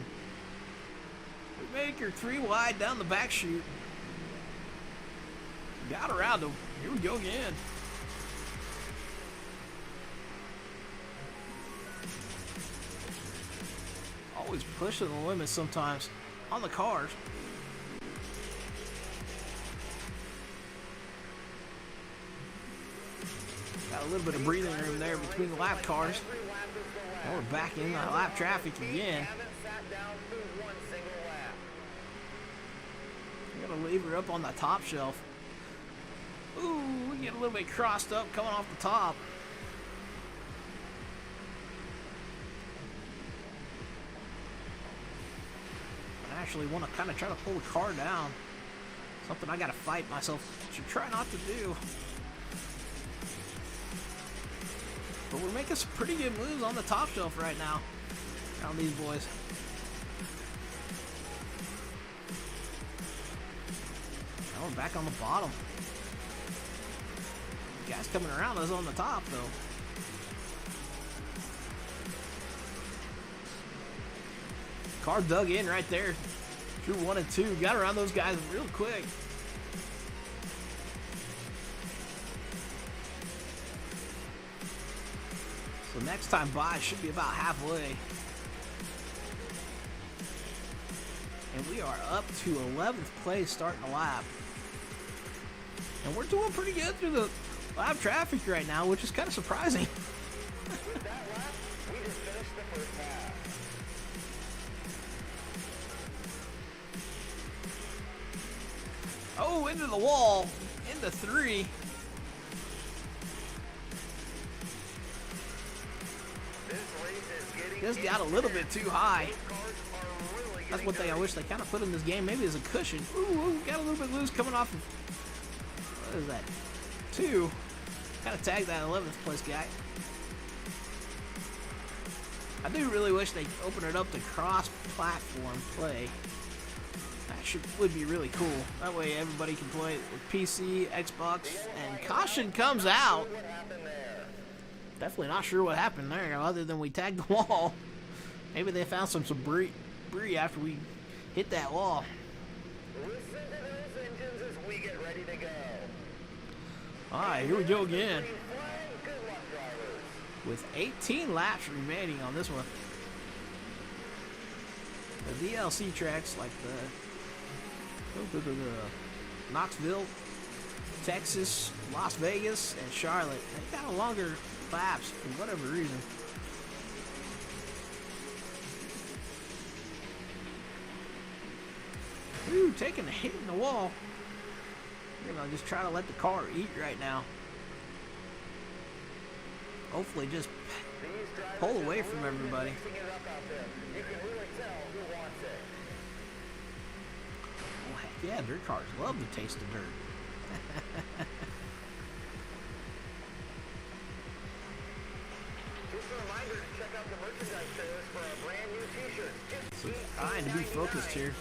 We make her 3 wide down the back chute. Got around him. Here we go again. Always pushing the limits sometimes on the cars. Got a little bit of breathing room there between the lap cars. And we're back in the lap traffic again. I'm gonna leave her up on the top shelf. Ooh, we get a little bit crossed up coming off the top. I actually want to kind of try to pull the car down. Something I gotta fight myself to try not to do. But we're making some pretty good moves on the top shelf right now around these boys. Now we're back on the bottom. The guys coming around us on the top though. Car dug in right there through 1 and 2. Got around those guys real quick. So next time by should be about halfway. And we are up to 11th place starting the lap. And we're doing pretty good through the lap traffic right now, which is kind of surprising. With that lap, we just finished the first half. Oh, into the wall. Into 3. This race is getting Just got a little bit too high. cars are really That's one thing I wish they kind of put in this game, maybe as a cushion. Ooh, got a little bit loose coming off of, what is that, 2. Kind of tagged that 11th place guy. I do really wish they open it up to cross-platform play. That would be really cool. That way everybody can play it with PC, Xbox, and caution comes out. what happened there. Definitely not sure what happened there, other than we tagged the wall. Maybe they found some debris after we hit that wall. Listen to those engines as 3, get ready to go. Alright, here we go again. Green flag, good luck, drivers. With 18 laps remaining on this one. The DLC tracks like the Knoxville, Texas, Las Vegas, and Charlotte, they got a longer laps for whatever reason. Ooh, taking a hit in the wall. You know, just try to let the car eat right now. Hopefully just pull away from everybody. Mixing it up out there. You can really tell who wants it. Oh, heck yeah, dirt cars love the taste of dirt. Just a reminder to check out the merchandise trailers for our brand new t-shirts. So trying to be focused here.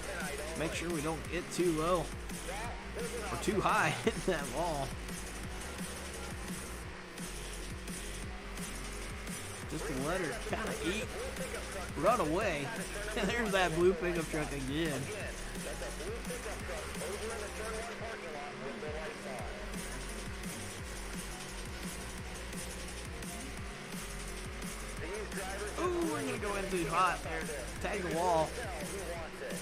Make sure we don't get too low or too high in that wall. Just to let her kind of eat, run away. And there's that blue pickup truck again. That's a blue pickup truck over in the turn 1 parking lot with the lights on. These drivers Ooh, we're gonna go in too hot there. Tag the wall. tell who wants it.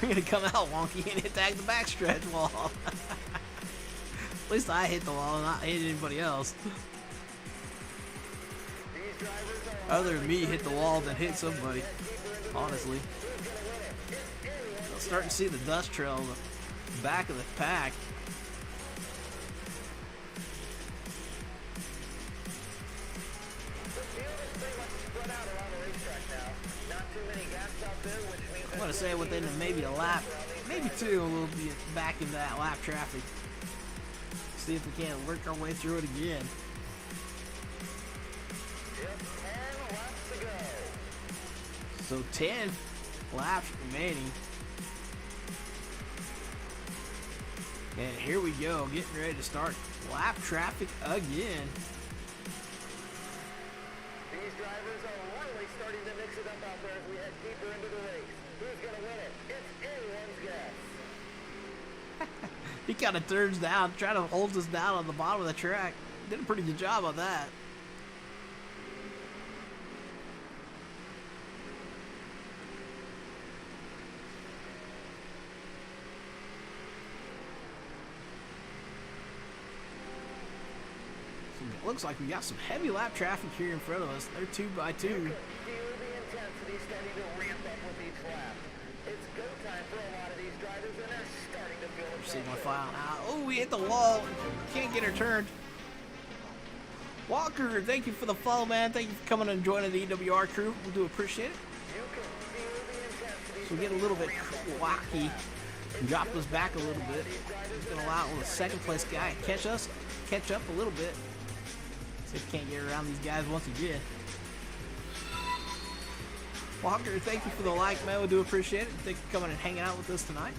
We're gonna come out wonky and hit tag the backstretch wall. At least I hit the wall and not hit anybody else. These drivers are Other than me hit the wall than hit somebody. Honestly. I'm starting to see the dust trail on the back of the pack. The field is pretty much spread out around the racetrack now. Not too many gaps out there, which means I'm gonna say within maybe a lap, maybe two, we'll be back into that lap traffic. See if we can't work our way through it again. just 10 laps to go. So 10 laps remaining. And here we go, getting ready to start lap traffic again. These drivers are really starting to mix it up out there as we head deeper into the race. Who's going to win it? It's anyone's guess. He kind of turns down, trying to hold us down on the bottom of the track. Did a pretty good job on that. So it looks like we got some heavy lap traffic here in front of us. They're 2 by 2. Feel the intensity starting to ramp up with each lap. It's go time for a lot of these drivers, and they're starting to feel the Signal pressure. file out. Oh, we hit the wall. Can't get her turned. Walker, thank you for the follow, man. Thank you for coming and joining the EWR crew. We do appreciate it. You can feel the intensity. So we get a little bit wacky and drop us back a little bit. It's going to allow the second place guy to catch up a little bit. See if we can't get around these guys once again. Walker, thank you for the like, man. We do appreciate it. Thank you for coming and hanging out with us tonight.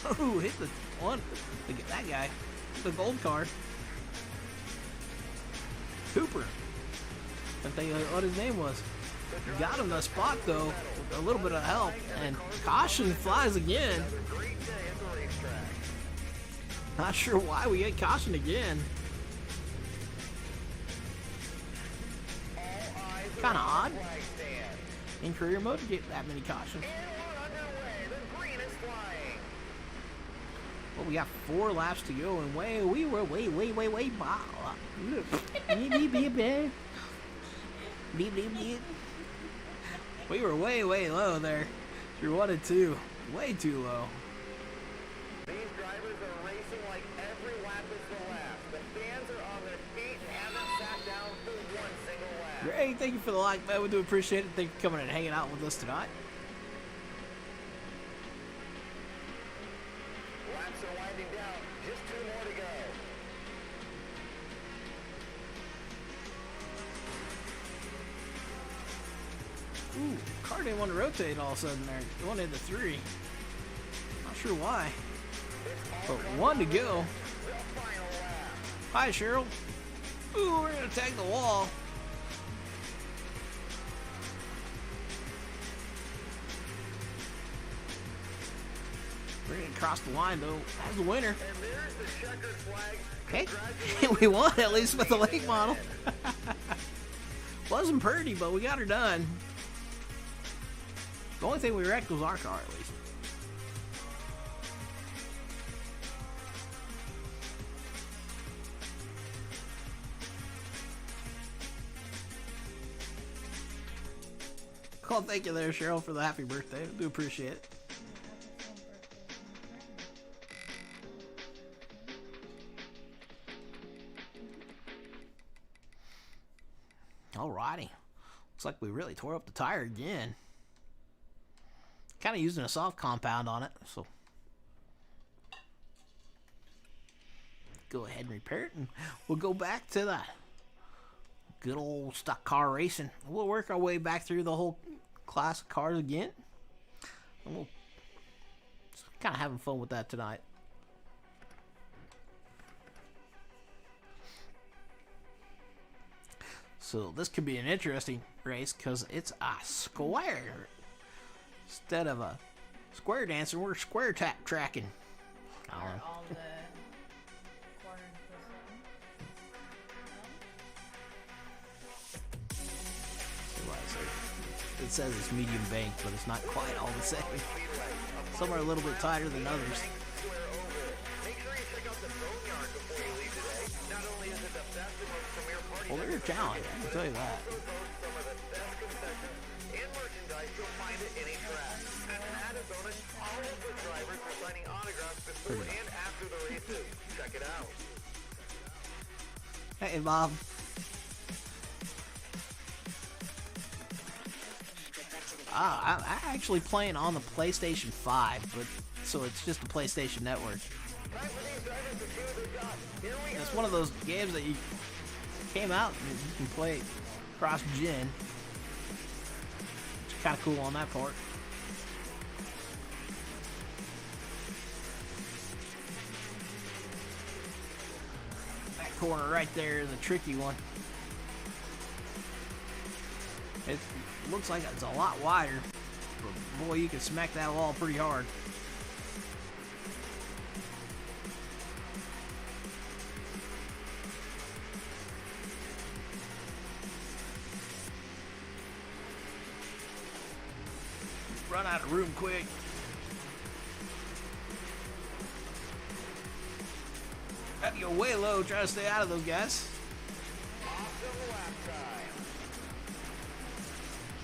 Oh, hit the one. Look at that guy. The gold car. Cooper. I think what his name was. Got him the spot though, with a little bit of help. And caution flies again. Great day at the racetrack. Not sure why we get caution again. Kind of odd Flag stand. in career mode to get that many cautions. And we're underway. The green is flying. Well, we got 4 laps to go, and we were way we were way low there. Through 1 and 2, way too low. These drivers are racing like every lap is the last. The fans are on their feet and haven't sat down for one single lap. Great, thank you for the like, man. We do appreciate it. Thank you for coming and hanging out with us tonight. Laps are winding down. Just 2 more to go. Ooh, car didn't want to rotate all of a sudden there. It wanted the 3. Not sure why. But 1 to go. The final lap. Hi, Cheryl. Ooh, we're going to tag the wall. across the line though as the winner. And there's the checkered flag. Okay, we won at least with the late model. Wasn't pretty, but we got her done. The only thing we wrecked was our car, at least. Oh, thank you there, Cheryl, for the happy birthday. I do appreciate it. Alrighty. Looks like we really tore up the tire again. Kind of using a soft compound on it, so go ahead and repair it, and we'll go back to the good old stock car racing. We'll work our way back through the whole class of cars again, and we'll kind of having fun with that tonight. So this could be an interesting race because it's a square. Instead of a square dancing, we're square tracking. Are all the corners the same? It says it's medium bank, but it's not quite all the same. Some are a little bit tighter than others. Make sure you check out the boneyard before you leave today. Not only is it the best and most premier party, Well, they're a challenge, I can tell you that. some of the best concessions and merchandise you'll find at any track. As an added bonus, all of the drivers are signing autographs before and after the races. Check it out. Hey, Bob. I'm actually playing on the PlayStation 5, but so it's just the PlayStation Network. It's one of those games that you came out and you can play cross-gen. It's kind of cool on that part. That corner right there is a tricky one. It looks like it's a lot wider, but boy, you can smack that wall pretty hard. Run out of room quick. Gotta go way low, try to stay out of those guys. Awesome lap time.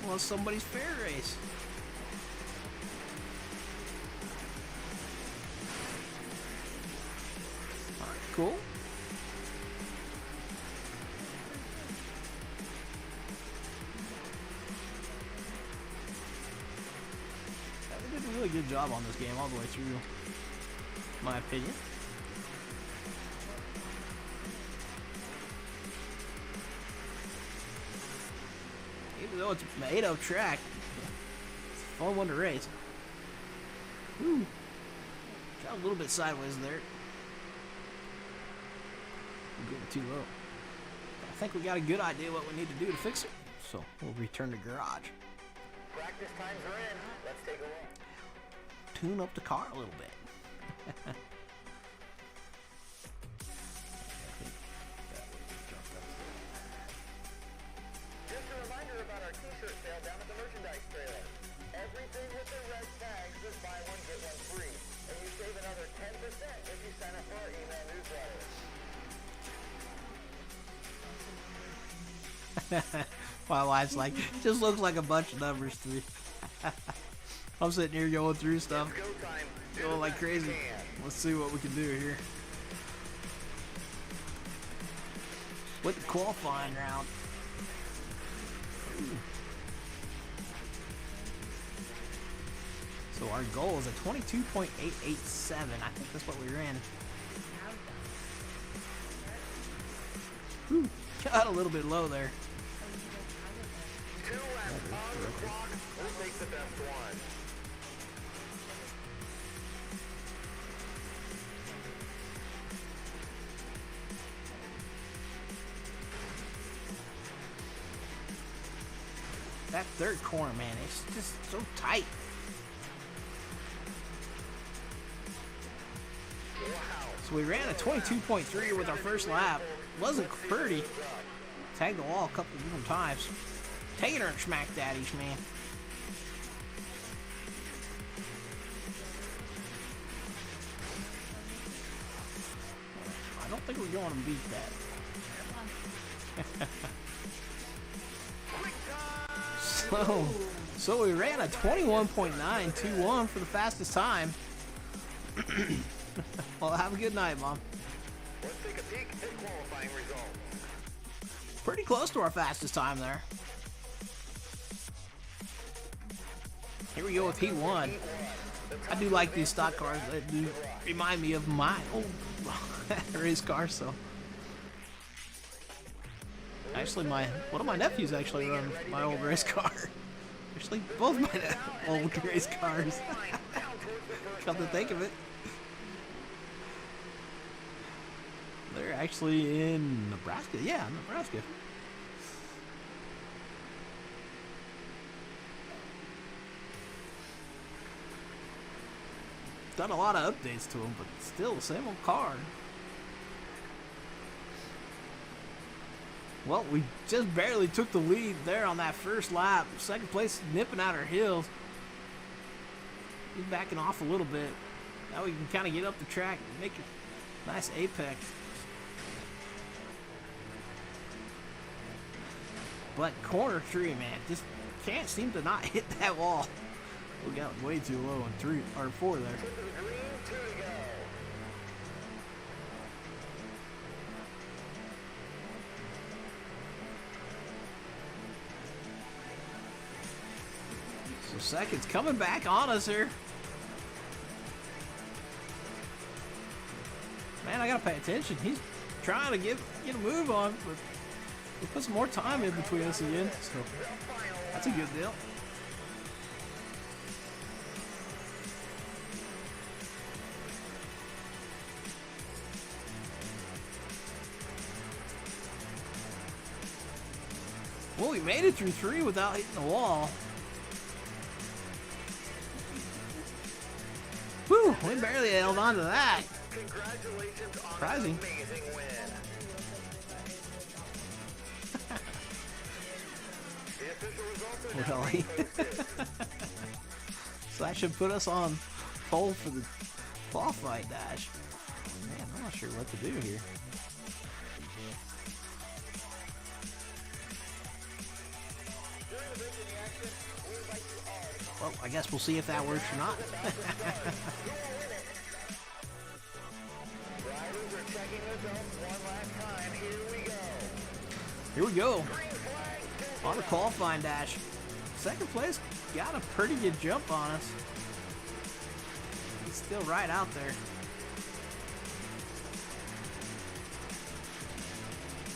Well, it's somebody's fair race. Alright, cool. Yeah, they did a really good job on this game all the way through, in my opinion. Even though it's a made-up track, it's a fun one to race. Woo. Got a little bit sideways there. I'm getting too low. I think we got a good idea what we need to do to fix it. So we'll return to garage. Practice times are in. Let's take a look. Tune up the car a little bit. Just a reminder about our t-shirt sale down at the merchandise trailer. Everything with the red tags is buy one, get one free. And you save another 10% if you sign up for our email newsletter. My wife's like, just looks like a bunch of numbers to me. I'm sitting here going through stuff, Go time. going like crazy. Let's see what we can do here. With the qualifying round. Ooh. So our goal is a 22.887. I think that's what we ran. Whew. Got a little bit low there. 2 laps on the clock. We'll take the best one. That third corner, man, it's just so tight. So we ran a 22.3 with our first lap. Wasn't pretty. Tagged the wall a couple of different times. Taking her and smack daddies, man. I don't think we're going to beat that. So we ran a 21.921 for the fastest time. Well, have a good night, Mom. Let's take a peek at qualifying results. Pretty close to our fastest time there. Here we go with Heat 1. I do like these stock cars. They do remind me of my old race car, so. Actually, one of my nephews actually run my old race car. Actually, both my old race cars. Come to think of it. They're actually in Nebraska. Yeah, Nebraska. Done a lot of updates to them, but still the same old car. Well, we just barely took the lead there on that first lap. Second place, nipping out our heels. He's backing off a little bit. Now we can kind of get up the track and make a nice apex. But corner 3, man, just can't seem to not hit that wall. We got way too low on 3 or 4 there. So second's coming back on us here. Man, I gotta pay attention. He's trying to get a move on, but we put some more time in between us again, so that's a good deal. Well, we made it through 3 without hitting the wall. Whew, we barely held on to that. Congratulations on Surprising. an amazing win. The official results are now Really? posted. So that should put us on pole for the qualifying dash. Man, I'm not sure what to do here. Well, I guess we'll see if that works or not. Drivers are checking results one last time. Here we go. Here we go. Green flag. On the qualifying dash. Second place got a pretty good jump on us. He's still right out there.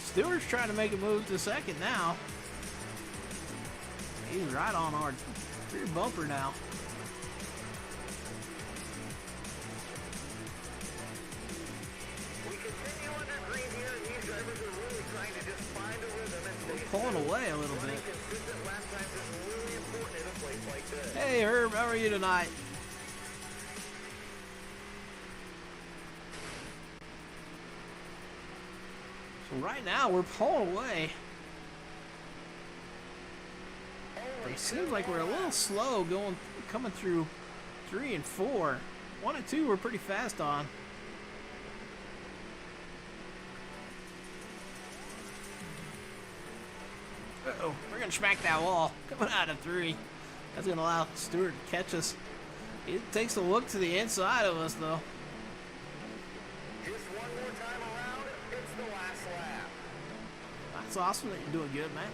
Stewart's trying to make a move to second now. He's right on our rear bumper now. We continue under green here, and these drivers are really trying to just find a rhythm and stay Pulling away a little bit. consistent lap times is really important in a place like this. Hey Herb, how are you tonight? So right now we're pulling away. It seems like we're a little slow coming through 3 and 4. 1 and 2 we're pretty fast on. Uh-oh, we're gonna smack that wall coming out of 3. That's gonna allow Stewart to catch us. It takes a look to the inside of us though. Just one more time around, it's the last lap. That's awesome that you're doing good, man.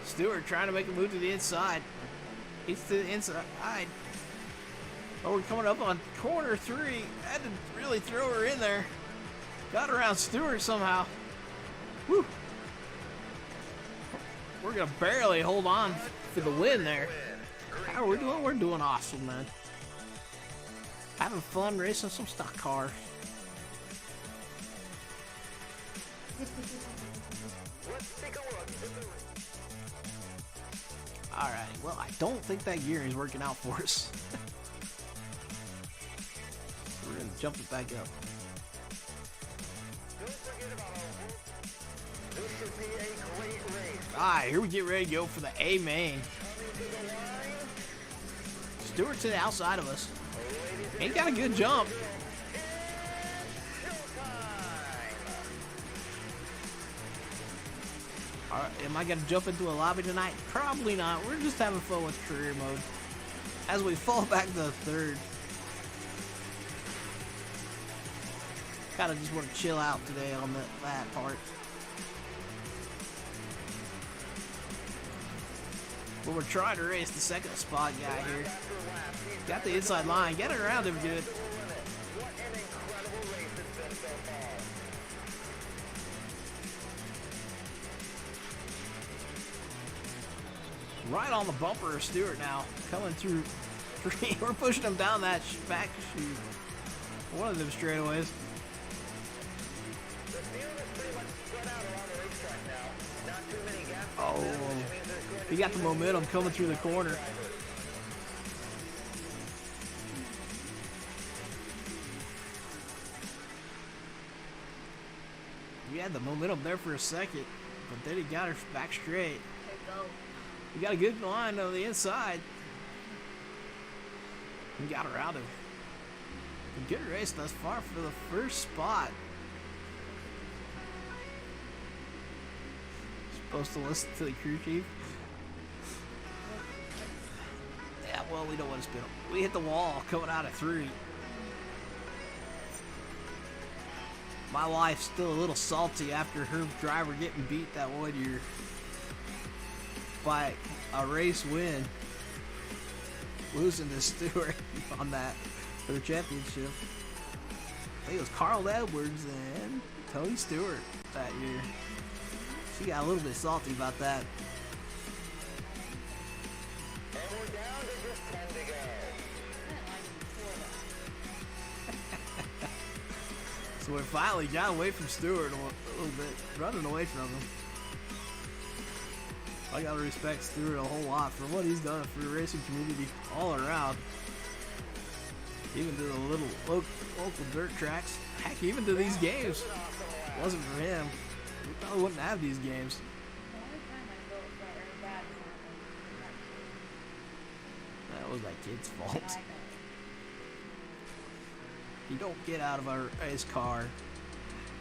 Stewart trying to make a move to the inside. He's to the inside. Oh, we're coming up on corner 3. Had to really throw her in there. Got around Stewart somehow. Woo! We're gonna barely hold on for the win there. How are we doing? We're doing awesome, man. Having fun racing some stock cars. Let's take a look. Alright, well, I don't think that gearing is working out for us. We're gonna jump it back up. Alright, here we get ready to go for the A main. Stewart to the outside of us. Ain't got a good jump. Alright, am I gonna jump into a lobby tonight? Probably not. We're just having fun with career mode. As we fall back to the third. Kinda just want to chill out today on that part. But we're trying to race the second spot guy here. Got the inside line, get it around him good. Right on the bumper of Stewart now, coming through. We're pushing him down that back chute. One of them straightaways. Oh, he got the momentum coming through the corner. We had the momentum there for a second, but then he got her back straight. He got a good line on the inside. He got around him. A good race thus far for the first spot. Supposed to listen to the crew chief. Yeah, well, we don't want to spin him. We hit the wall coming out of 3. My wife's still a little salty after her driver getting beat that 1 year by a race win, losing to Stewart on that for the championship. I think it was Carl Edwards and Tony Stewart that year. She got a little bit salty about that. And we're down to just 10 to go. So we finally got away from Stewart a little bit, running away from him. I gotta respect Stewart a whole lot for what he's done for the racing community all around. Even to the little local dirt tracks. Heck, even to these games. If it wasn't for him, we probably wouldn't have these games. That was that kid's fault. You don't get out of a race car,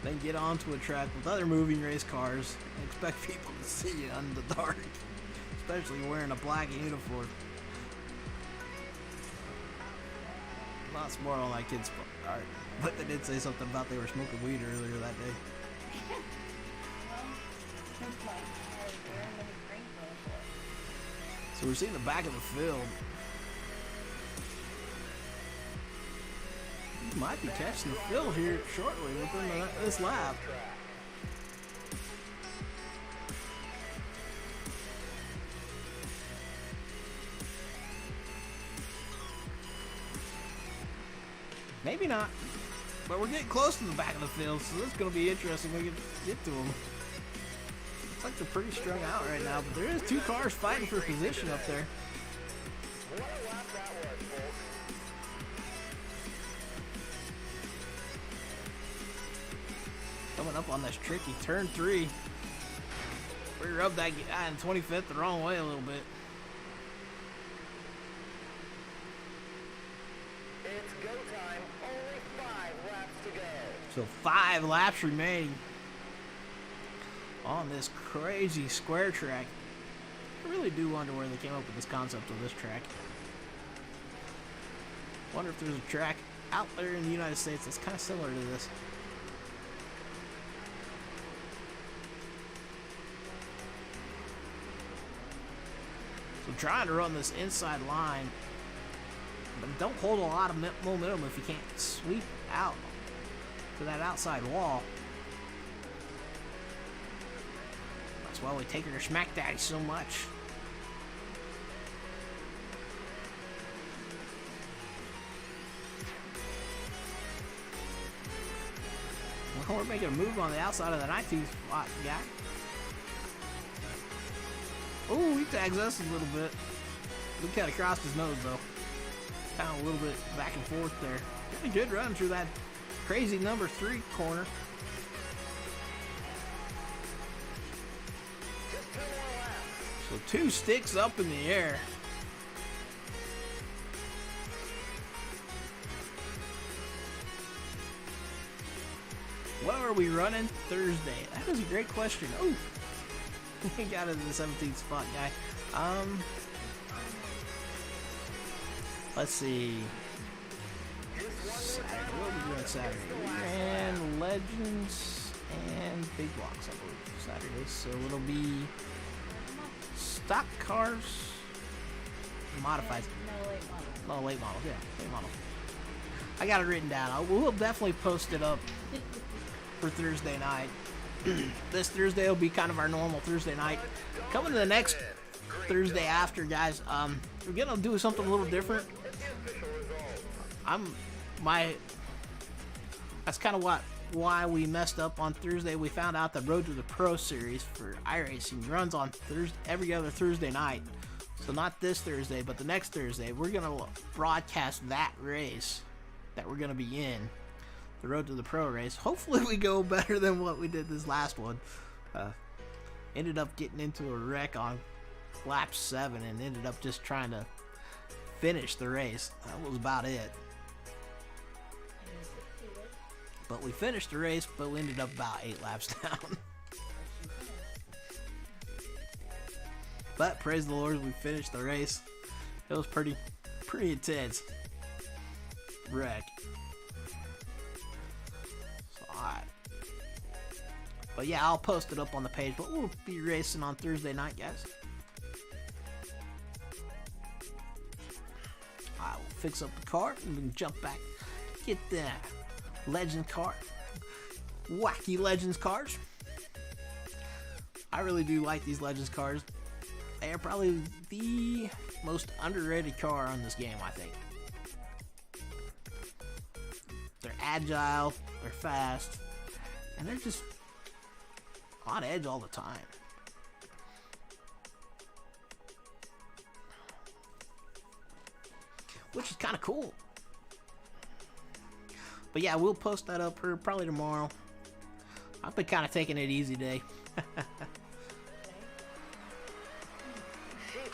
then get onto a track with other moving race cars and expect people to see you in the dark, especially wearing a black uniform. Lots more on that kid's part, but they did say something about they were smoking weed earlier that day. So we're seeing the back of the field. We might be catching the field here shortly within this lap. Maybe not, but we're getting close to the back of the field, so this is going to be interesting when we get to them. Looks like they're pretty strung out right now, but there is 2 cars fighting for position up there. What a lap that was, folks. Coming up on this tricky turn 3. We rubbed that guy in 25th the wrong way a little bit. It's go time. Only 5 laps to go. So 5 laps remaining on this crazy square track. I really do wonder where they came up with this concept of this track. Wonder if there's a track out there in the United States that's kind of similar to this. So trying to run this inside line, but don't hold a lot of momentum if you can't sweep out to that outside wall. That's why we take her to Smack Daddy so much. Well, we're making a move on the outside of the 19th spot guy. Oh, he tags us a little bit. We kind of crossed his nose though. Kind of a little bit back and forth there. Got a good run through that crazy number 3 corner. Just 2 more So 2 sticks up in the air. What are we running Thursday? That is a great question. Oh, we got into the 17th spot, guy. Let's see. Saturday. What are we doing Saturday? We ran Legends and Big Blocks, I believe, Saturday. So it'll be stock cars, modified. No, late model. Oh, late models, yeah, late models. I got it written down. We'll definitely post it up for Thursday night. This Thursday will be kind of our normal Thursday night. Coming to the next Thursday after, guys, we're gonna do something a little different. That's kind of why we messed up on Thursday. We found out the Road to the Pro series for iRacing runs on every other Thursday night. So not this Thursday, but the next Thursday, we're gonna broadcast that race that we're gonna be in, the Road to the Pro race. Hopefully we go better than what we did this last one. Ended up getting into a wreck on lap 7 and ended up just trying to finish the race. That was about it. But we finished the race, but we ended up about 8 laps down. But praise the Lord, we finished the race. It was pretty intense wreck. So, alright. But yeah, I'll post it up on the page. But we'll be racing on Thursday night, guys. I will fix up the car and we can jump back. Get the Legend car. Wacky Legends cars. I really do like these Legends cars. They are probably the most underrated car on this game, I think. They're agile, they're fast, and they're just on edge all the time. Which is kind of cool. But yeah, we'll post that up here probably tomorrow. I've been kind of taking it easy today. Sheep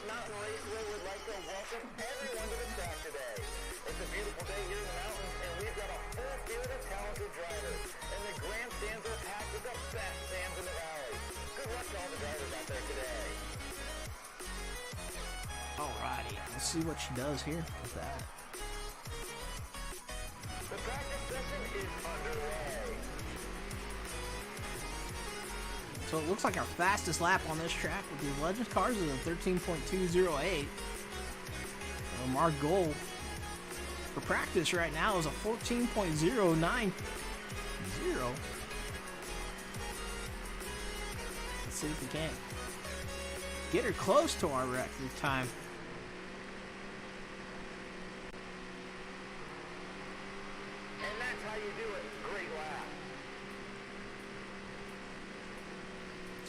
Mountain Raceway would like to welcome everyone to the track today. It's a beautiful day here in the mountains, and we've got a full field of talented drivers. And the grandstands are packed with the best stands in the valley. Good luck to all the drivers out there today. Alrighty, let's see what she does here with that. The practice session is underway. So it looks like our fastest lap on this track with these Legends cars is a 13.208. Our goal for practice right now is a 14.090. Let's see if we can't get her close to our record time. And that's how you do it. Great lap.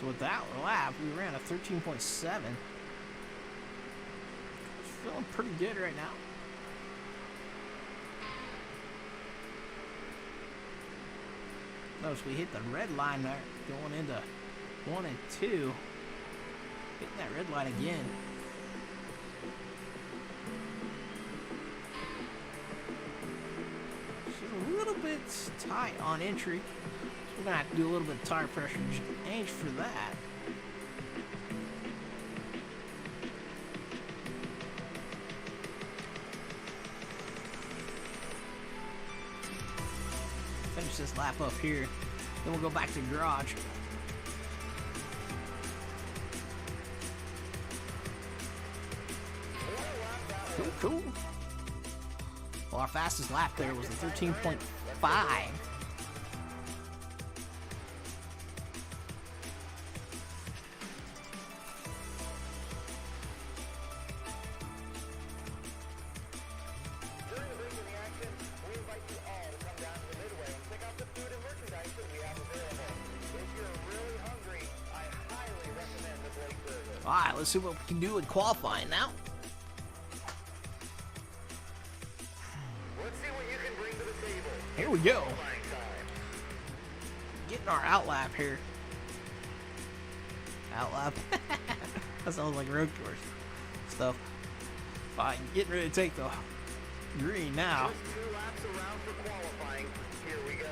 So with that lap, we ran a 13.7. Feeling pretty good right now. Notice we hit the red line there, going into 1 and 2. Hitting that red line again. She's a little bit tight on entry, so we're gonna have to do a little bit of tire pressure change for that. Finish this lap up here, then we'll go back to the garage. Cool. Well, our fastest lap there was the 13.5. During the break in the action, we invite you all to come down to the Midway and check out the food and merchandise that we have available. If you're really hungry, I highly recommend the Blake Burger. Alright, let's see what we can do in qualifying now. Let's see what you can bring to the table. Here we go. Qualifying time. Getting our outlap here. Outlap. That sounds like road course stuff. Alright, getting ready to take the green now. Just 2 laps around for qualifying. Here we go.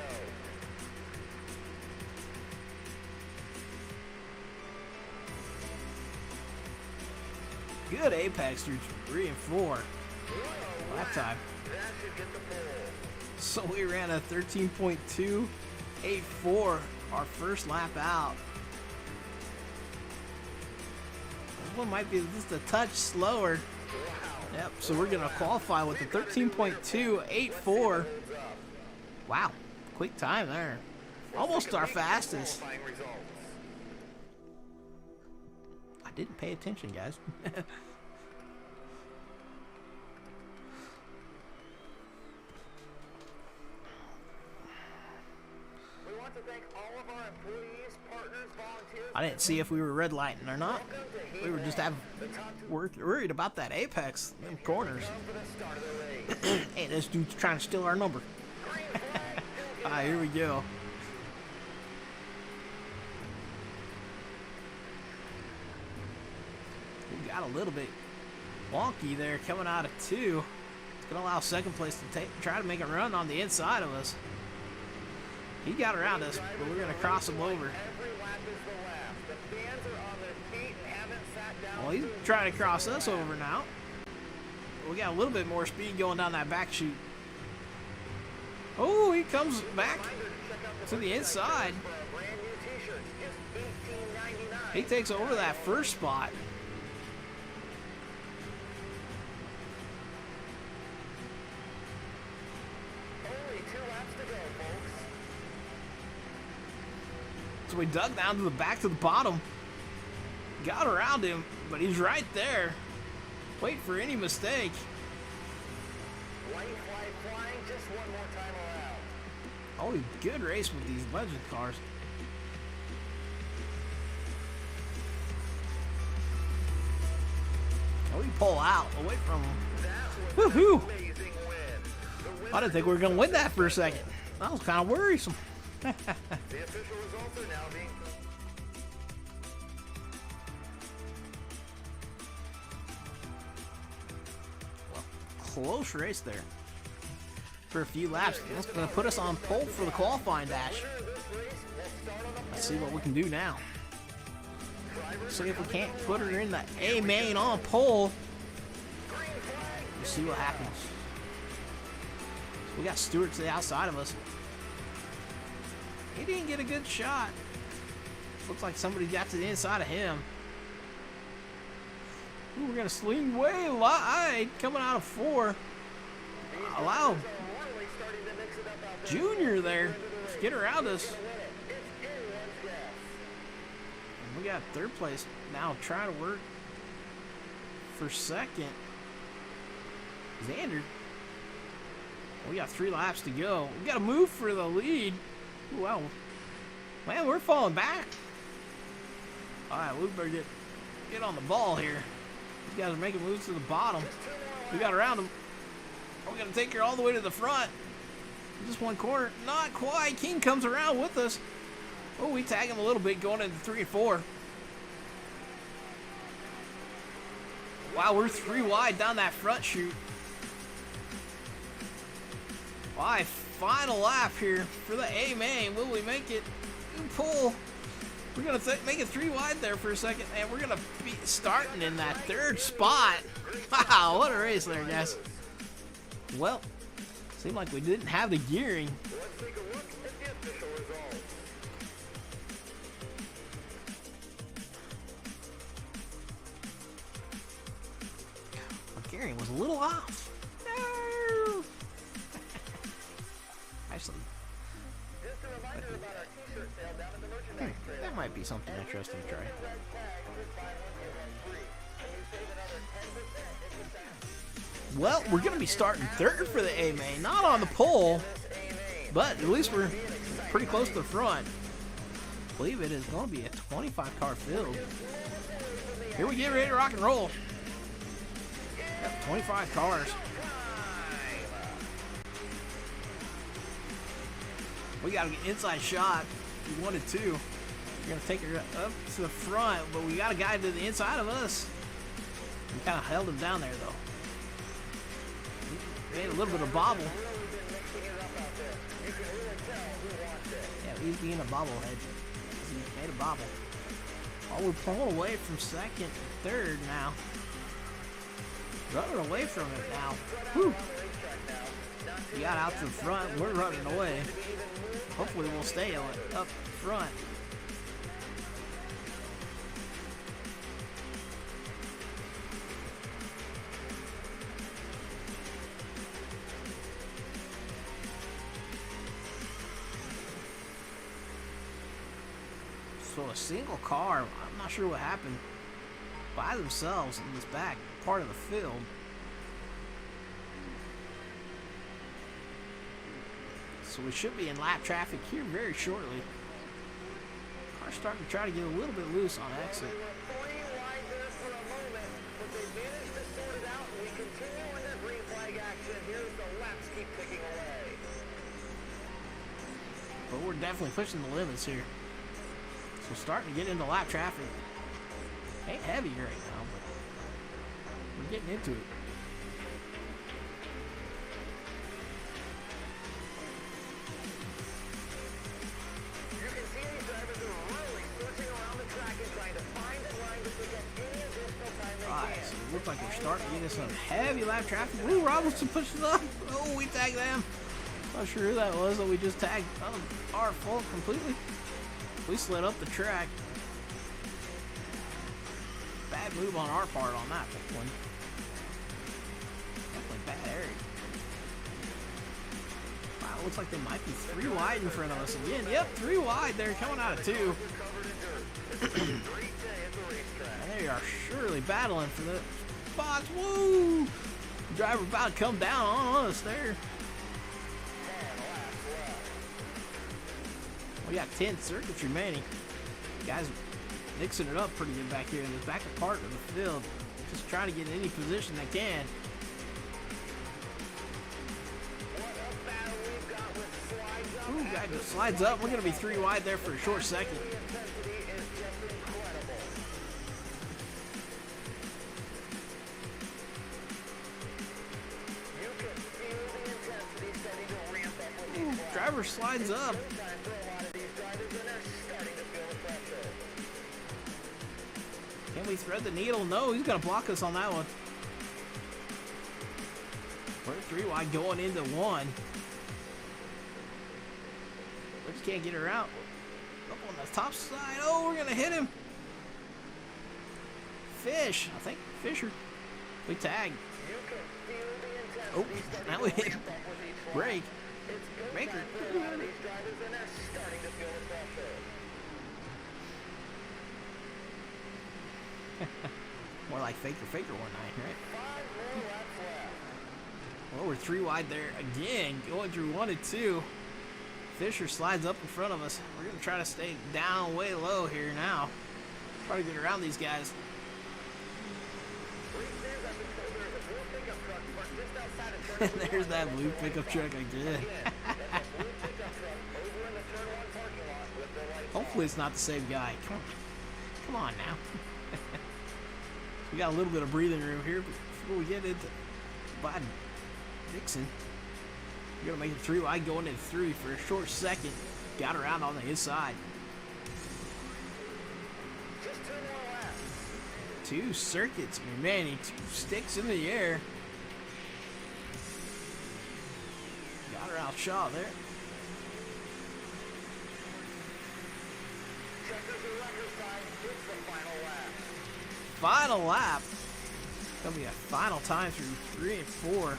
Good apex through 3 and 4. Lap time. That should get the pole. So we ran a 13.284 our first lap out. This one might be just a touch slower. Yep, so we're going to qualify with a 13.284. Wow, quick time there. Almost our fastest. Qualifying results. I didn't pay attention, guys. We want to thank all of our employees, partners, volunteers. I didn't see if we were red lighting or not. We were just worried about that apex, them corners. For the start of the race. Hey, this dude's trying to steal our number. Alright, here we go. We got a little bit wonky there coming out of 2. It's going to allow second place to try to make a run on the inside of us. He got around us, but we're going to cross him over. Every lap is the lap. The fans are on their feet and haven't sat down. Well, he's trying to cross us over now. We got a little bit more speed going down that back chute. Oh, he comes back to the inside. For a brand new t-shirt, just $18.99. He takes over that first spot. Only 2 laps to go, folks. So we dug down to the back to the bottom. Got around him, but he's right there. Wait for any mistake. White flag flying, just one more time around. Oh, good race with these legend cars. Oh, we pull out away from him. That was Woohoo! an amazing win. The I didn't think we were going to win that for a second. That was kind of worrisome. The official results are now being... Close race there. For a few laps. That's going to put us on pole for the qualifying dash. Let's see what we can do now. See if we can't put her in the A main on pole. We'll see what happens. We got Stewart to the outside of us. He didn't get a good shot. Looks like somebody got to the inside of him. Ooh, we're gonna swing way wide coming out of 4. Allow Junior there to get around us. We got 3rd place now trying to work for 2nd. Xander. We got 3 laps to go. We got to move for the lead. Ooh, wow. Man, we're falling back. Alright, we better get on the ball here. These guys are making moves to the bottom. We got around them. We got to take her all the way to the front. Just one corner. Not quite. King comes around with us. Oh, we tag him a little bit going into 3 and 4. Wow, we're 3 wide down that front chute. Alright, final lap here for the A main. Will we make it? Pull. We're going to make it 3 wide there for a second, and we're going to be starting in that 3rd spot. Wow, what a race there, guys. Well, seemed like we didn't have the gearing. Let's take a look at the official results. Our gearing was a little off. No. Actually, Just a reminder about our t-shirt sale down at the merchandise trailer. that might be something interesting to try. Red tag, just buy one, get one free. And you save another 10% if you sign Well, we're going to be starting 3rd for the A main, not on the pole, but at least we're pretty close to the front. I believe it is going to be a 25 car field. Here we get ready to rock and roll. Yep, 25 cars. We got to get inside shot. We wanted to. We're gonna take her up to the front, but we got a guy to the inside of us. We kind of held him down there, though. Made a little bit of bobble. Yeah, he's being a bobblehead. He made a bobble. Oh, we're pulling away from second, third now. Running away from it now. Whew. We got out to the front. We're running away. Hopefully we'll stay up front. So a single car, I'm not sure what happened, by themselves in this back part of the field. So we should be in lap traffic here very shortly. Car's starting to try to get a little bit loose on exit. But we're definitely pushing the limits here. So starting to get into lap traffic. Ain't heavy right now, but we're getting into it. You can see these drivers are really switching around the track and trying to find a line to pick up any additional time they Alright, can. so it looks like we're starting to get into some heavy lap traffic. Ooh, Robinson pushed it up. Oh, we tagged them. Not sure who that was that we just tagged. Our fault completely. We slid up the track. Bad move on our part on that one. Definitely bad area. Wow, looks like they might be 3 wide in front of us again. Yep, 3 wide. They're coming out of 2. And they are surely battling for the spots. Woo! Driver about to come down on us there. We got 10 circuits remaining. Guys mixing it up pretty good back here in the back part of the field. Just trying to get in any position they can. Ooh, guy just slides up. We're going to be 3 wide there for a short second. Ooh, driver slides up. Can we thread the needle? No, he's going to block us on that one. We're 3 wide going into 1. We just can't get her out. Up on the top side. Oh, we're going to hit him. Fish. I think Fisher. We tag. Oh, now we hit break. Baker. More like Faker 1-9, right? Well, we're 3 wide there again, going through 1 and 2. Fisher slides up in front of us. We're going to try to stay down way low here now. Try to get around these guys. There's that blue pickup truck again. Hopefully it's not the same guy. Come on now. We got a little bit of breathing room here before we get into Biden Dixon. We're going to make it 3 wide going into 3 for a short second. Got around on the inside. 2 circuits remaining. 2 sticks in the air. Got her out Shaw there. Final lap. It's going to be a final time through 3 and 4.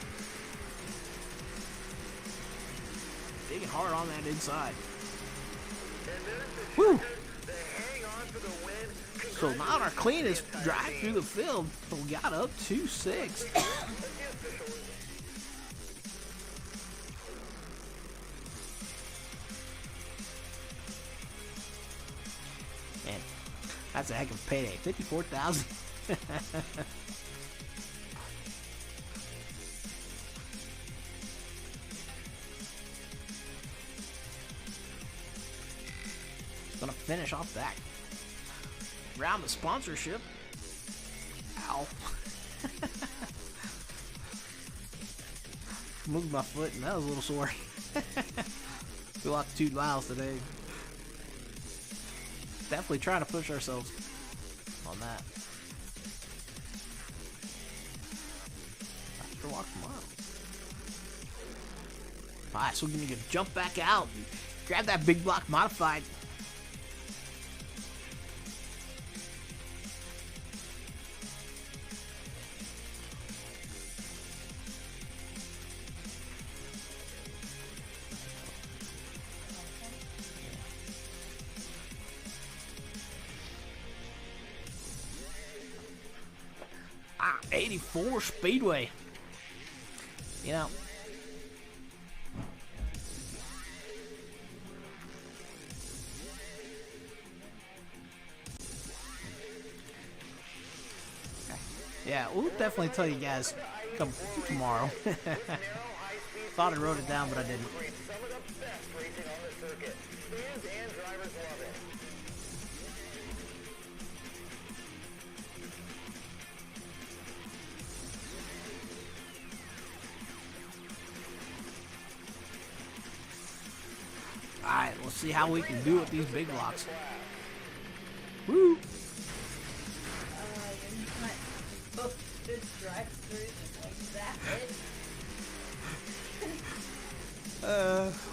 Digging hard on that inside. Woo! So not our cleanest drive through the field, but we got up 2-6. Man, that's a heck of a payday. 54,000. Gonna finish off that round of sponsorship. Ow. Moved my foot and that was a little sore. We walked 2 miles today. Definitely trying to push ourselves on that. After walking a mile. Alright, so we're gonna jump back out. Grab that big block modified. Ah, 84 Speedway. You know. Yeah, we'll definitely tell you guys come tomorrow. Thought I wrote it down, but I didn't. Alright, we'll see how we can do with these big blocks. Woo!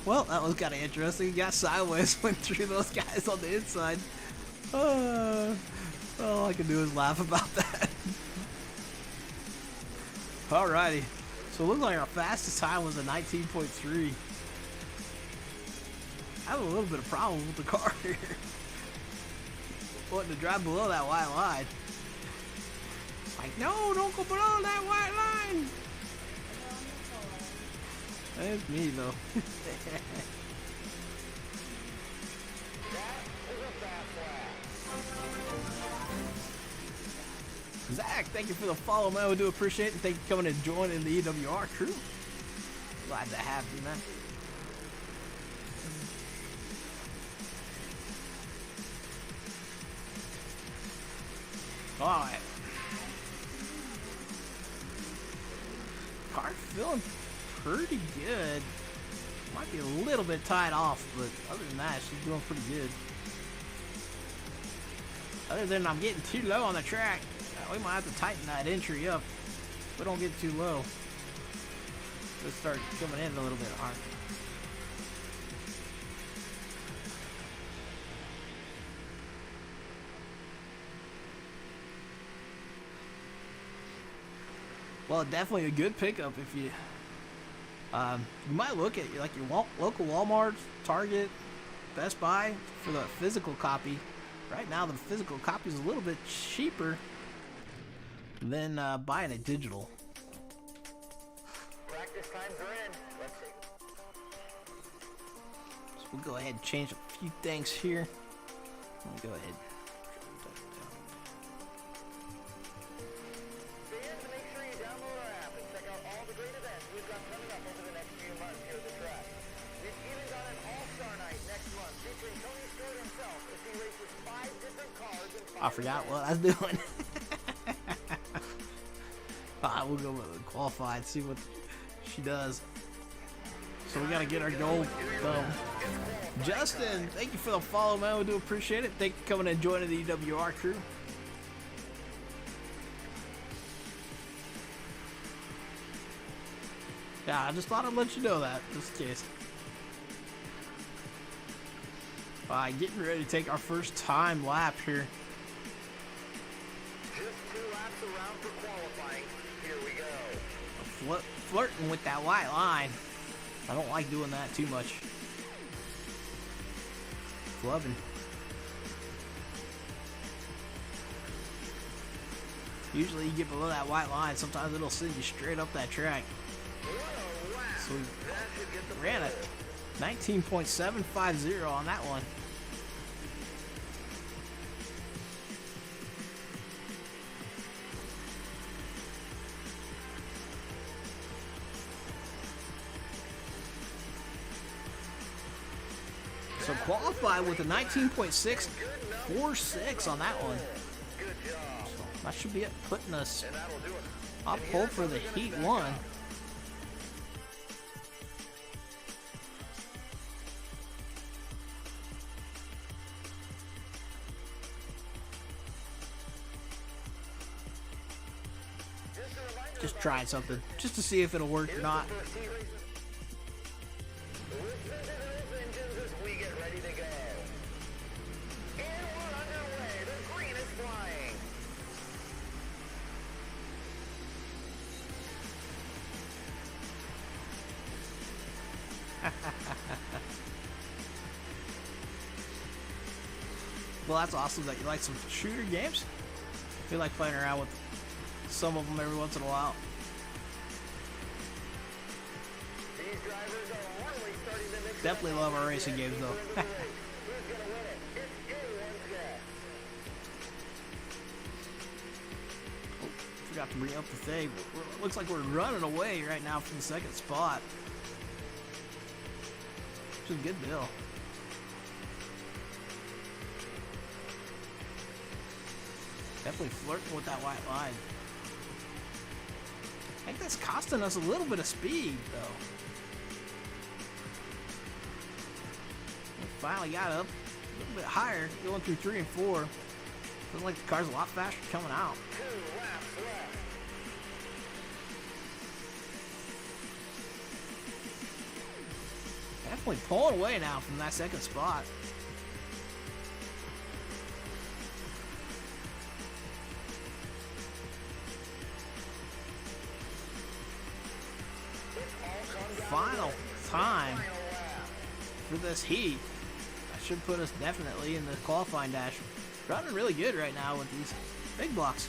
Well, that was kind of interesting. He got sideways, went through those guys on the inside. All I can do is laugh about that. Alrighty. So it looks like our fastest time was a 19.3. I have a little bit of problem with the car here. Wanting to drive below that white line. Like, no, don't go below that white line. That's me, though. Zach, thank you for the follow, man. We do appreciate it. Thank you for coming and joining the EWR crew. Glad to have you, man. Alright. Car's feeling pretty good. Might be a little bit tied off, but other than that, she's doing pretty good. Other than I'm getting too low on the track. We might have to tighten that entry up. If we don't get too low, let's start coming in a little bit hard. Well, definitely a good pickup if you you might look at like your local Walmart, Target, Best Buy for the physical copy. Right now, the physical copy is a little bit cheaper than buying a digital. Practice times are in. Let's see. So we'll go ahead and change a few things here. Let me go ahead. Fans, make sure you download our app and check out all the great events we've got coming up over the next few months here at the track. We've even got an all-star night next month featuring Tony Stewart himself as he races 5 different cars and 5 I forgot what I was doing. We'll go with the qualified, see what she does. So we gotta get our gold. Justin, thank you for the follow, man. We do appreciate it. Thank you for coming and joining the EWR crew. Yeah, I just thought I'd let you know that, just in case. Getting ready to take our first time lap here. Just 2 laps around for qualifying. Here we go. Flirting with that white line. I don't like doing that too much. Flubbing. Usually you get below that white line, sometimes it'll send you straight up that track. So we ran a 19.750 on that one. So qualified with a 19.646 on that one. So that should be it, putting us up pole for the Heat 1. Just trying something, just to see if it'll work or not. Well, that's awesome that you like some shooter games. You like playing around with some of them every once in a while. Definitely love our racing games though. Oh, forgot to bring up the thing. Looks like we're running away right now from the second spot. Which is a good deal. Definitely flirting with that white line. I think that's costing us a little bit of speed, though. We finally got up a little bit higher, going through 3 and 4. Feels like the car's a lot faster coming out. 2 laps left. Definitely pulling away now from that second spot. Final time for this heat. That should put us definitely in the qualifying dash. Running really good right now with these big blocks.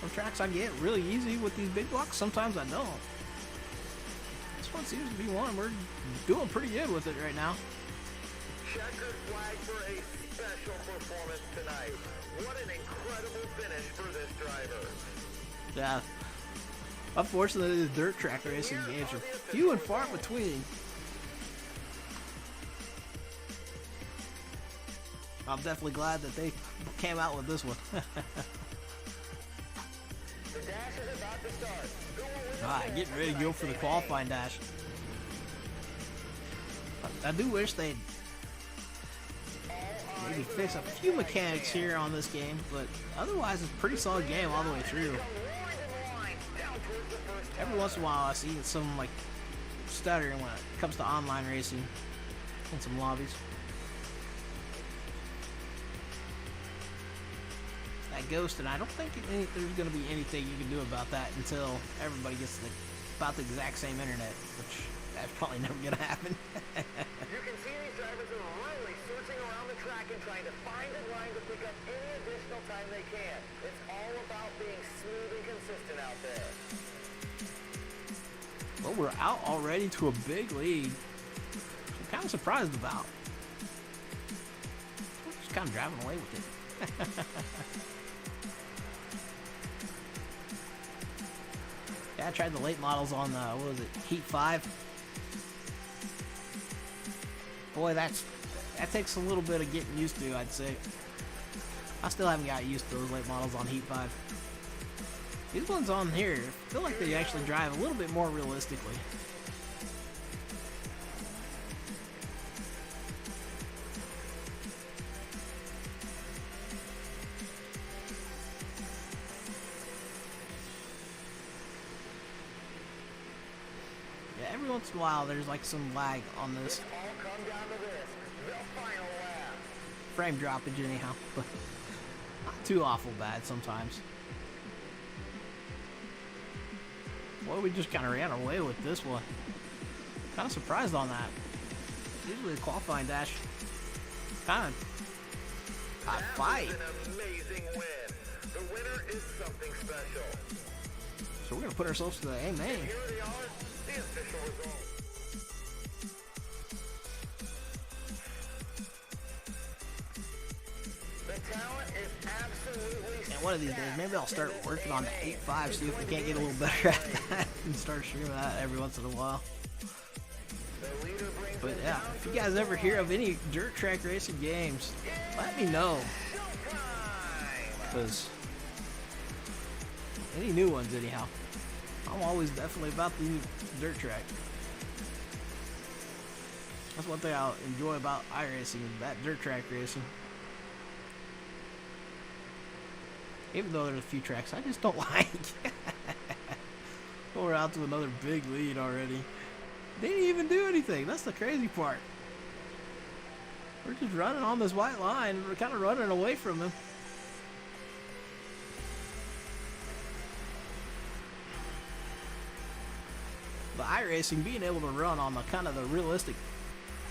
Some tracks I get really easy with these big blocks, sometimes I don't. This one seems to be one we're doing pretty good with it right now. Checkered flag for a special performance tonight. What an incredible finish for this driver. Yeah. Unfortunately, the dirt track racing games are few and far between. I'm definitely glad that they came out with this one. The dash is about to start. Who will win the Alright, getting ready to go for the qualifying dash. I do wish they'd maybe fix a few mechanics here on this game, but otherwise it's a pretty solid game all the way through. Every once in a while I see some like stuttering when it comes to online racing in some lobbies. That ghost, and I don't think there's going to be anything you can do about that until everybody gets about the exact same internet, which that's probably never going to happen. You can see these drivers are really searching around the track and trying to find a line to pick up any additional time they can. It's all about being smooth and consistent out there. Well, we're out already to a big lead, which I'm kind of surprised about. We're just kind of driving away with it. Yeah, I tried the late models on the, what was it, Heat 5. Boy, that takes a little bit of getting used to, I'd say. I still haven't got used to those late models on Heat 5. These ones on here feel like they actually drive a little bit more realistically. Yeah, every once in a while there's like some lag on this. All come down to this, the final lap. Frame droppage anyhow, but not too awful bad sometimes. Well, we just kind of ran away with this one. Kind of surprised on that. Usually the qualifying dash kind of hot fight. That was an amazing win. The winner is something special. So we're going to put ourselves to the A main. Here they are, the official results. The talent is absolutely And one of these days, maybe I'll start working on the 8.5, see if we can't get a little better at that, and start streaming that every once in a while. The leader brings But yeah, if you guys ever hear of any dirt track racing games, let me know. Because any new ones, anyhow. I'm always definitely about the dirt track. That's one thing I enjoy about iRacing, is that dirt track racing. Even though there's a few tracks I just don't like. We're out to another big lead already. They didn't even do anything. That's the crazy part. We're just running on this white line. We're kind of running away from him. The iRacing, being able to run on the kind of the realistic,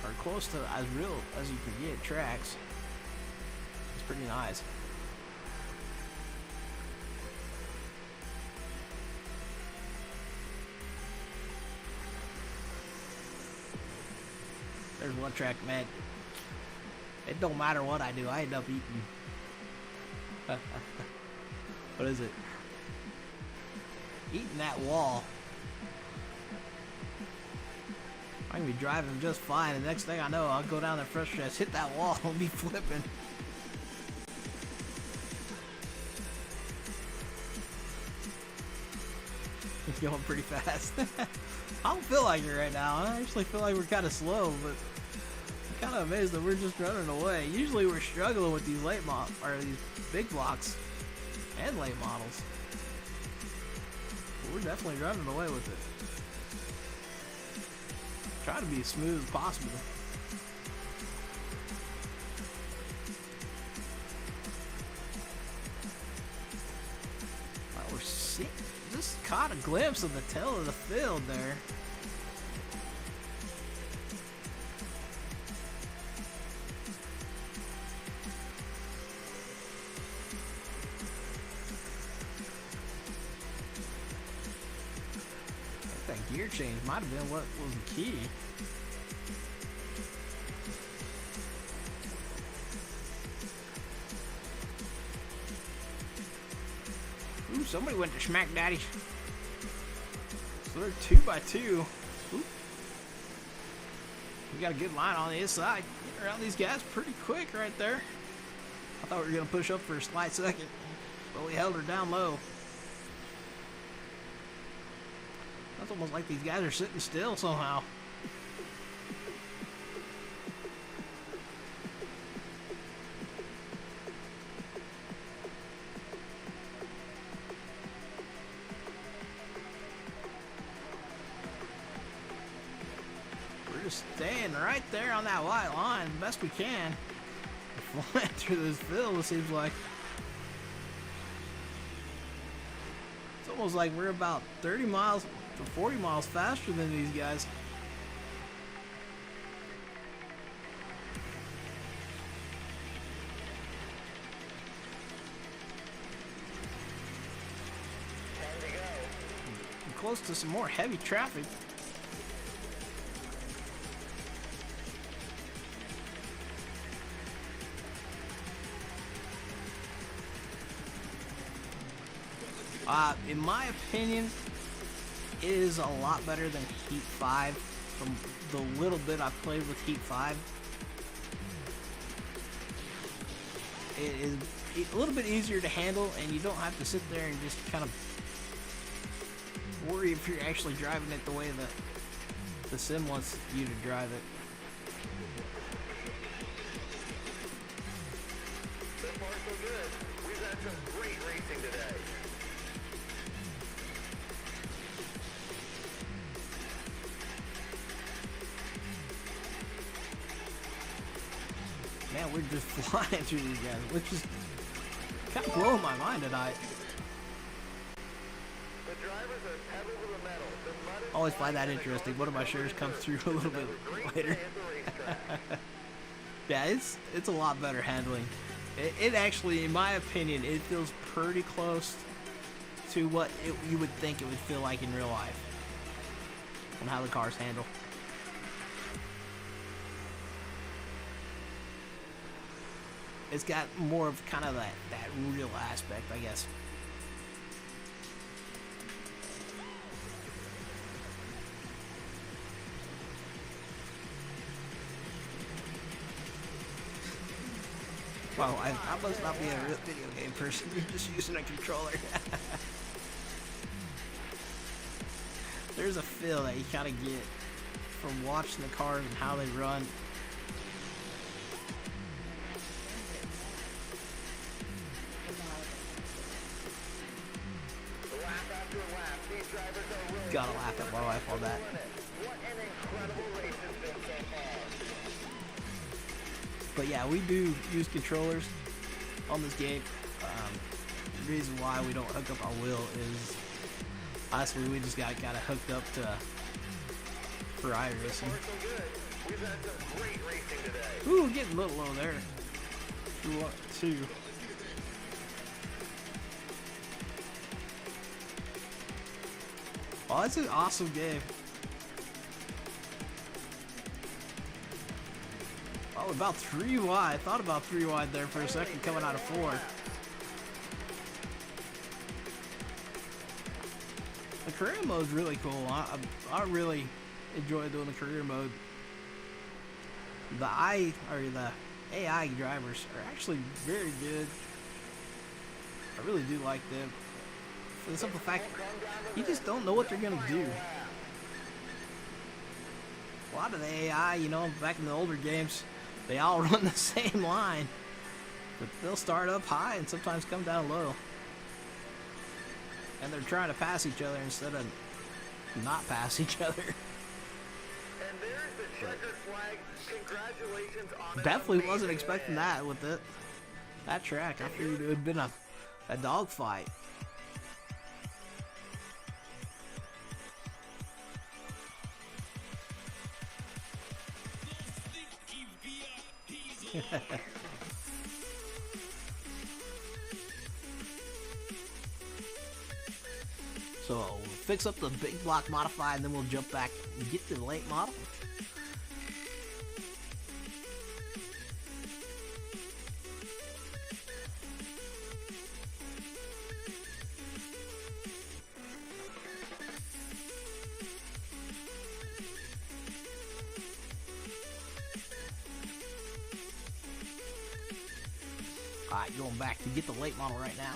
or close to as real as you can get tracks, is pretty nice. There's one track, man. It don't matter what I do, I end up eating. What is it? Eating that wall. I can be driving just fine, and the next thing I know, I'll go down the front stretch, hit that wall, and be flipping. It's going pretty fast. I don't feel like it right now. I actually feel like we're kind of slow, but I'm kind of amazed that we're just running away. Usually we're struggling with these these big blocks and late models. But we're definitely running away with it. Try to be as smooth as possible. Well, we're seeing, just caught a glimpse of the tail of the field there. That gear change might have been what was the key. Ooh, somebody went to Smack Daddy. So they're 2 by 2. Ooh. We got a good line on the inside. Getting around these guys pretty quick right there. I thought we were going to push up for a slight second, but we held her down low. It's almost like these guys are sitting still somehow. We're just staying right there on that white line the best we can. We're flying through this field, it seems like. It's almost like we're about 30 miles to 40 miles faster than these guys. Time to go. We're close to some more heavy traffic. In my opinion, it is a lot better than Heat 5 from the little bit I've played with Heat 5. It is a little bit easier to handle, and you don't have to sit there and just kind of worry if you're actually driving it the way that the sim wants you to drive it. So far, so good. We've had some great racing today. Man, we're just flying through these guys, which is kind of blowing my mind tonight. The drivers are pedal to the metal. The mud is I always find that interesting. One of my shares comes through a little bit later. Yeah, it's a lot better handling. It actually, in my opinion, it feels pretty close to what you would think it would feel like in real life, and how the cars handle. It's got more of kind of that real aspect, I guess. Well, I must not be a real video game person. You're just using a controller. There's a feel that you kind of get from watching the cars and how they run. Lap after lap, these drivers are really Gotta laugh at my wife on that. what an incredible race it's been so far. But yeah, we do use controllers on this game. The reason why we don't hook up our wheel is honestly we just got kind of hooked up to for iRacing. Far so good. We've had some great racing today. Ooh, getting a little low there. 2. Oh, it's an awesome game. Oh, about 3 wide. I thought about 3 wide there for a second coming out of 4. The career mode is really cool. I really enjoy doing the career mode. The AI drivers are actually very good. I really do like them. For the simple fact, you just don't know what they're gonna do. A lot of the AI, you know, back in the older games, they all run the same line. But they'll start up high and sometimes come down low. And they're trying to pass each other instead of not pass each other. And there's the checkered flag. Congratulations on Definitely wasn't expecting that with that track. I figured it would have been a dogfight. So we'll fix up the big block modify and then we'll jump back and get to the late model. Alright, going back to get the late model right now.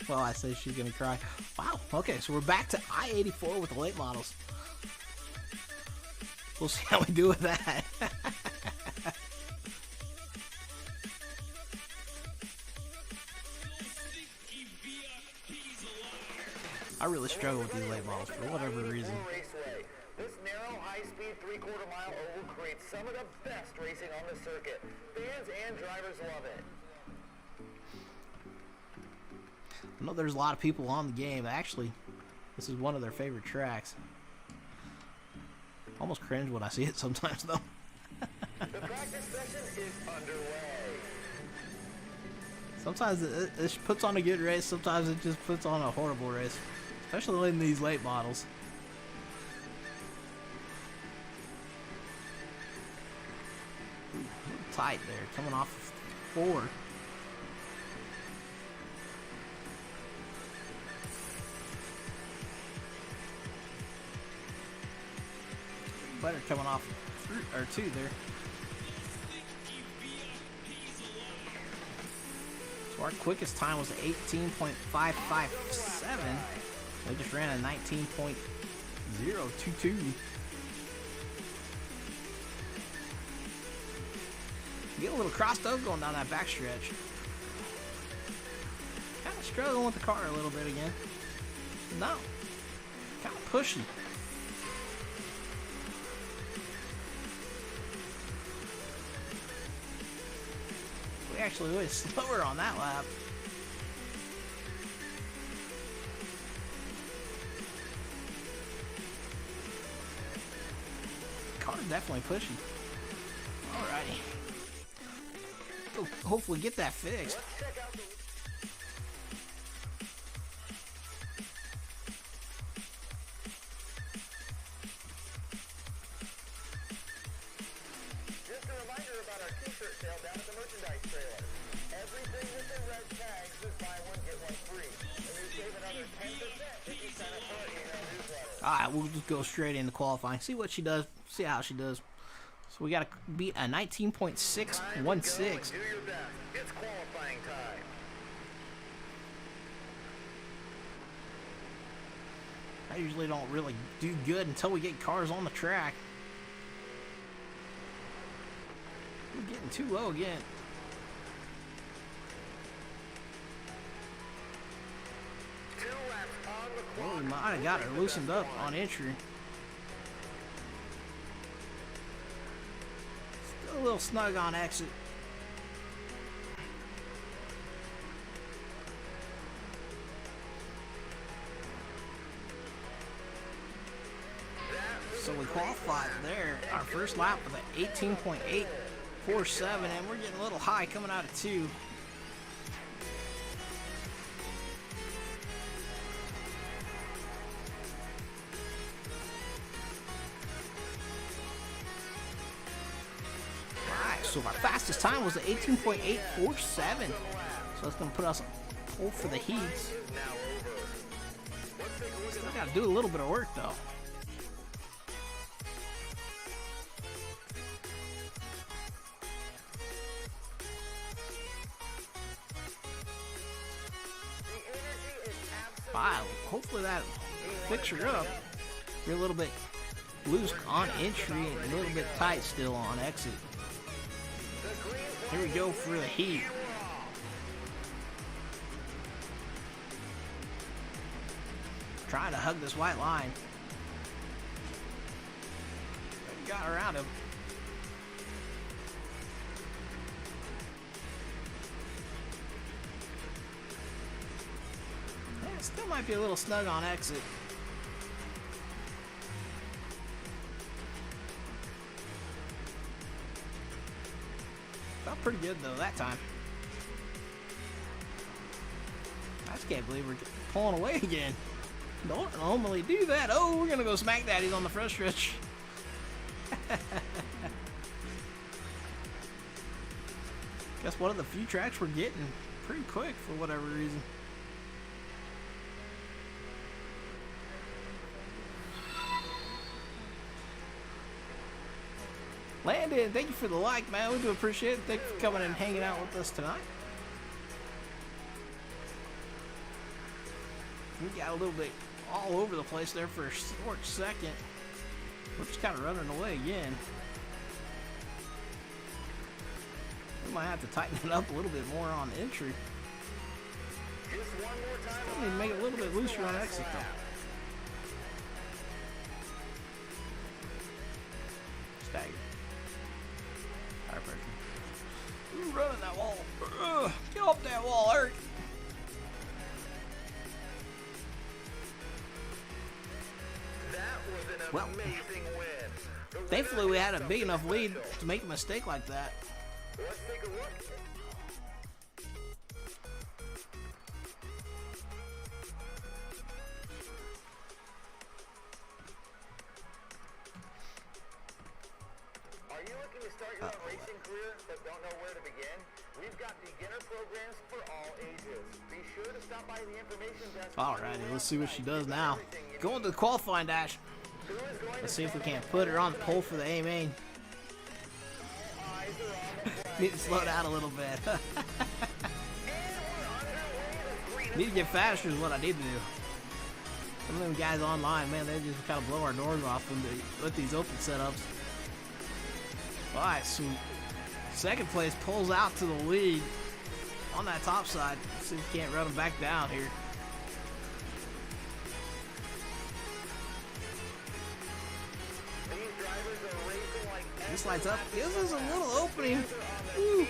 Well, I say she's gonna cry. Wow, okay, so we're back to I-84 with the late models. We'll see how we do with that. I really struggle with these late models for whatever reason. Raceway. This narrow, high-speed 3/4 mile oval creates some of the best racing on the circuit. Fans and drivers love it. I know there's a lot of people on the game. Actually, this is one of their favorite tracks. Almost cringe when I see it sometimes, though. The practice session is underway. Sometimes it puts on a good race. Sometimes it just puts on a horrible race. Especially in these late models. Ooh, tight there. Coming off 4. Better coming off 2 there. So our quickest time was 18.557. We just ran a 19.022. Get a little crossed up going down that backstretch. Kind of struggling with the car a little bit again. No, kind of pushy. We actually went slower on that lap. Car's definitely pushing. Alrighty. We'll hopefully get that fixed. Let's check out the... Just a reminder about our t-shirt sale down at the merchandise trailer. Everything with the red tags is buy one, get one free. And you save another 10% if you sign up for our email newsletter. Alright, we'll just go straight into qualifying. See what she does. See how she does. So we got to beat a 19.616. Do your best. It's qualifying time. I usually don't really do good until we get cars on the track. We're getting too low again. 2 laps on the clock. Well, we might have got her loosened up on entry. Still a little snug on exit. So we qualified there, our first lap with an 18.847, and we're getting a little high coming out of 2. Alright, so our fastest time was an 18.847. So that's going to put us on pole for the heats. Still got to do a little bit of work though. Wow, hopefully that fix her up. You're a little bit loose on entry and a little bit tight still on exit. Here we go for the heat. Trying to hug this white line. But we got around him. Still might be a little snug on exit. Felt pretty good though that time. I just can't believe we're pulling away again. Don't normally do that. Oh, we're gonna go smack daddies on the front stretch. Guess one of the few tracks we're getting pretty quick for whatever reason. Landon, thank you for the like, man. We do appreciate it. Thank you for coming and hanging out with us tonight. We got a little bit all over the place there for a short second. We're just kind of running away again. We might have to tighten it up a little bit more on entry. Still need to make it a little bit looser on exit though. Stagger. Tire pressure. Ooh, running that wall. Get off that wall, Eric. Well, thankfully we had a big enough lead to make a mistake like that. Let's take a look. Are you looking to start your own racing career but don't know where to begin? We've got beginner programs for all ages. Be sure to stop by the information desk. Alrighty, let's see what she does now. Going to the qualifying dash. Let's see if we can't put her on the pole for the A main. Need to slow down a little bit. Need to get faster is what I need to do. Some of them guys online, man, they just kind of blow our doors off with these open setups. Alright, so second place pulls out to the lead on that top side. Let's see if we can't run them back down here. This lights up. This is a little opening. Woo.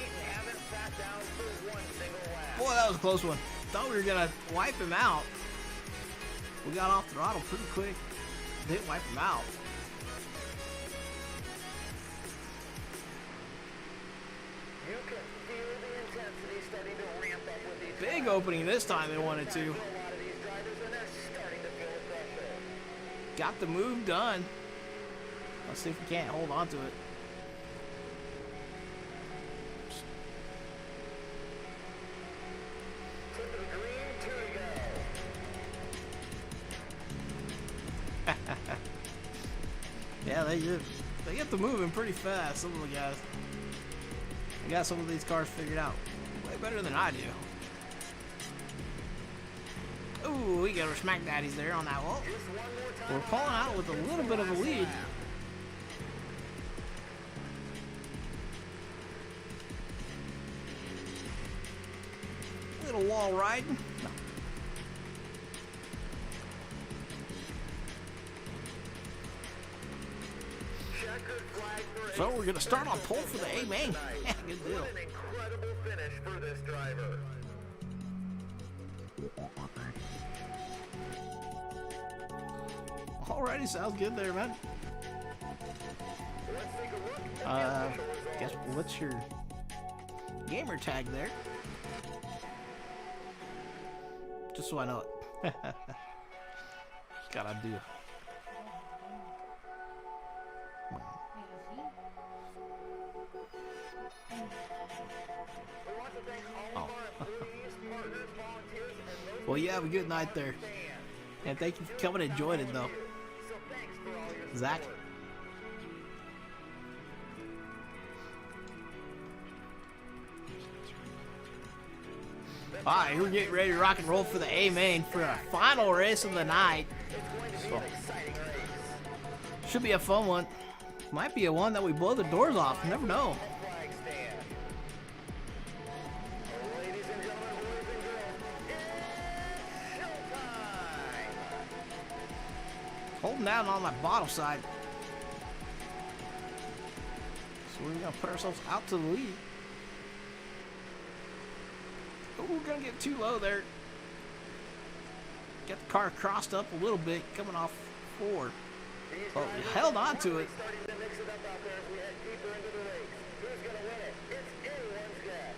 Boy, that was a close one. Thought we were gonna wipe him out. We got off throttle pretty quick. Didn't wipe him out. Big opening this time they wanted to. Got the move done. Let's see if we can't hold on to it. Yeah, they get to moving pretty fast, some of the guys. They got some of these cars figured out way better than I do. Ooh, we got our smack daddies there on that wall. We're pulling out with a little bit of a lead. Little wall riding. No. So we're gonna start on pole for the A main. Good deal. What an incredible finish for this driver. Alrighty, sounds good there, man. Let's take a look at the official Guess results. what's your gamer tag there? Just so I know it. Gotta do. We want to thank all of our employees, partners, volunteers, and those Well, you have a good night there. fans. And thank you for coming and joining, though. So thanks for all your Zach. support. Alright, we're getting ready to rock and roll for the A main for our final race of the night. It's going to be So, an exciting race. should be a fun one. Might be a one that we blow the doors off. You never know. Flag stand. Ladies and gentlemen, boys and girls, it's showtime! Holding down on my bottom side. So we're gonna put ourselves out to the lead. Oh, we're gonna get too low there. Get the car crossed up a little bit, coming off forward. Oh, you held on to it. Starting to mix it up out there as we head deeper into the race. Who's going to win it? It's anyone's guess.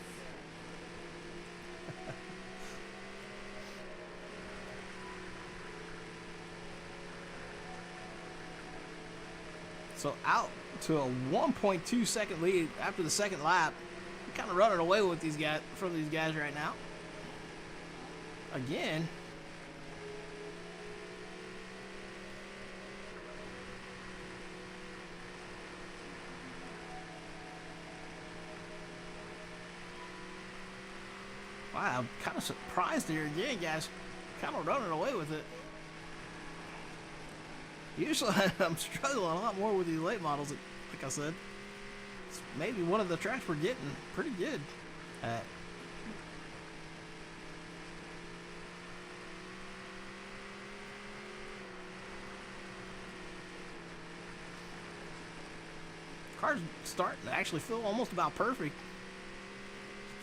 So out to a 1.2 second lead after the second lap. We're kind of running away with these guys from these guys right now. Again. Wow, I'm kind of surprised here again, guys. Kind of running away with it. Usually I'm struggling a lot more with these late models, like I said. It's maybe one of the tracks we're getting pretty good at. Car's starting to actually feel almost about perfect.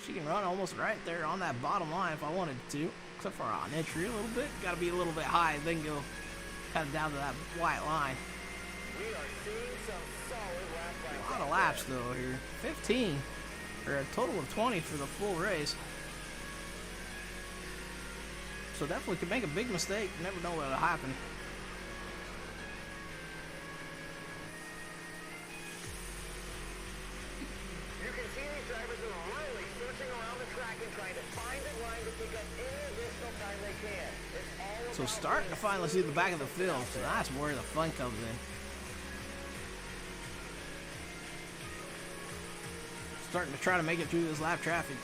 She can run almost right there on that bottom line if I wanted to, except for on entry a little bit. Got to be a little bit high, then go kind of down to that white line. We are seeing some solid lap times. A lot of laps though here. 15, or a total of 20 for the full race. So definitely could make a big mistake. You never know what'll happen. You can see these drivers are really searching around the track and trying to find a line to pick up any additional time they can. It's all So about starting to finally see the back of the field. So that's where the fun comes in. Starting to try to make it through this lap traffic.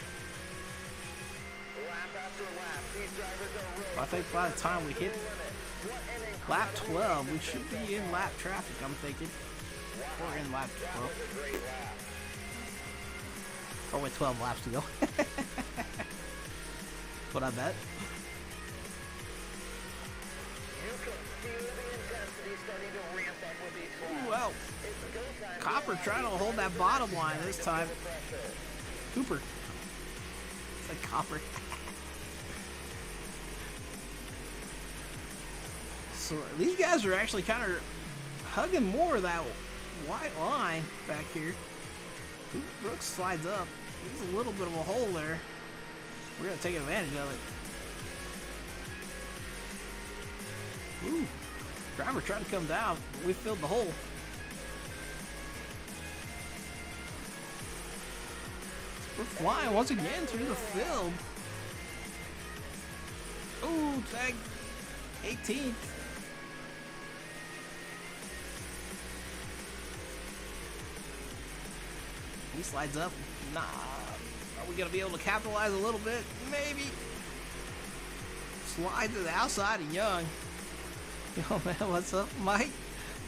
lap after lap. These drivers are really I think by the time we hit what an lap 12, we should be in lap traffic, I'm thinking. Or in lap 12. great lap. Or with 12 laps to go. What I bet. You can feel the intensity starting to ramp up with each lap. Well, It's go time. Copper trying to hold that bottom line this time. Cooper. It's like Copper. So these guys are actually kind of hugging more of that white line back here. Brooks slides up. There's a little bit of a hole there. We're going to take advantage of it. Ooh. Driver tried to come down. We filled the hole. We're flying once again through the field. Ooh, tag 18th. He slides up. Nah. Are we going to be able to capitalize a little bit? Maybe. Slide to the outside of Young. Yo, man, what's up, Mike?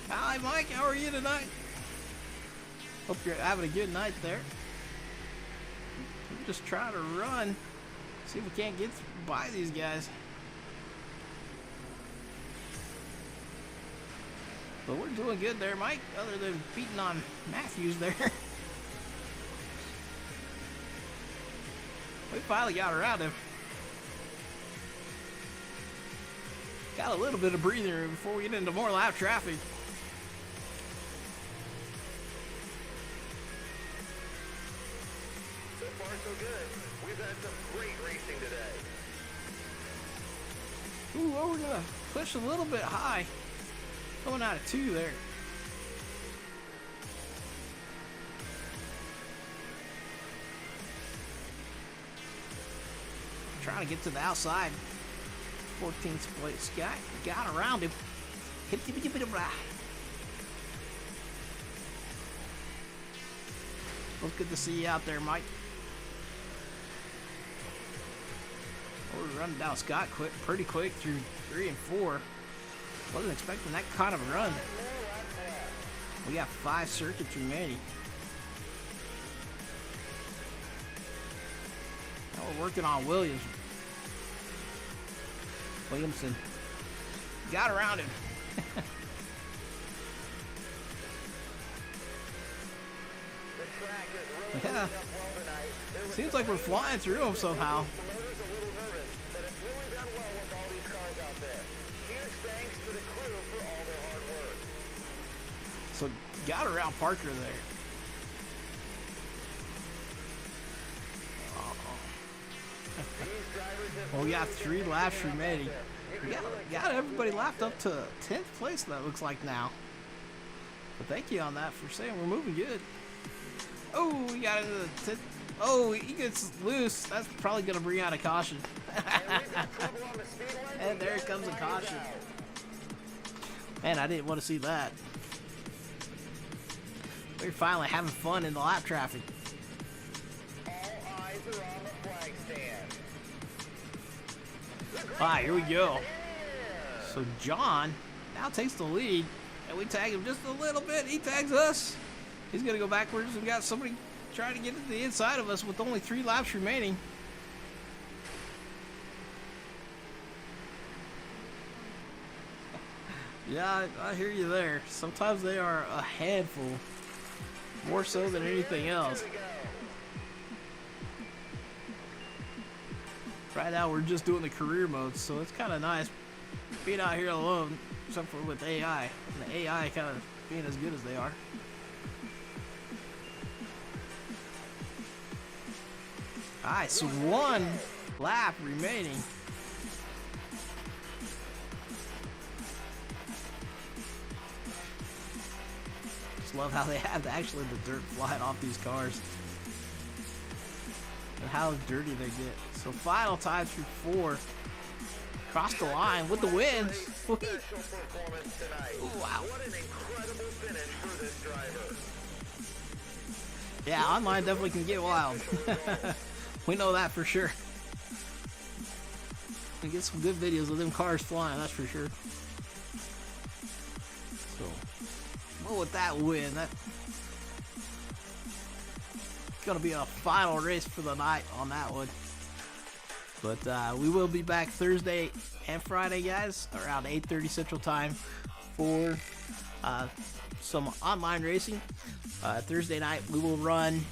Hi, Mike. How are you tonight? Hope you're having a good night there. We're just trying to run. See if we can't get by these guys. But we're doing good there, Mike, other than beating on Matthews there. We finally got around him. Got a little bit of breathing room before we get into more lap traffic. So far, so good. We've had some great racing today. Ooh, oh, we're gonna push a little bit high. Going out of 2 there. Trying to get to the outside. 14th place guy. Got around him. Hip, hip, hip, hip, hip. Well, good to see you out there, Mike. We're running down Scott pretty quick through 3 and 4. Wasn't expecting that kind of run. We got 5 circuits remaining. Now we're working on Williamson. Got around him. Yeah. Seems like we're flying through them somehow. So got around Parker there. Well, we got 3 laps remaining. We got everybody lapped up to 10th place, that looks like now. But thank you on that for saying we're moving good. Oh, we got into the 10th. Oh, he gets loose. That's probably going to bring out a caution. And there comes a caution. Man, I didn't want to see that. We're finally having fun in the lap traffic. All eyes are on the flag stand. Alright, here we go. So John now takes the lead, and we tag him just a little bit. He tags us. He's going to go backwards. We got somebody trying to get to the inside of us with only 3 laps remaining. Yeah, I hear you there. Sometimes they are a handful. More so than anything else. Right now we're just doing the career mode, so it's kind of nice being out here alone, except for with AI. And the AI kind of being as good as they are. Alright, so 1 lap remaining. Just love how they have actually the dirt flying off these cars. And how dirty they get. So final time through 4. Cross the line with the win. Ooh, wow. What an incredible finish for this driver. Yeah, online definitely can get wild. We know that for sure. We get some good videos of them cars flying, that's for sure. So, well, with that win, that's gonna be a final race for the night on that one. But we will be back Thursday and Friday, guys, around 8:30 Central Time for some online racing. Thursday night we will run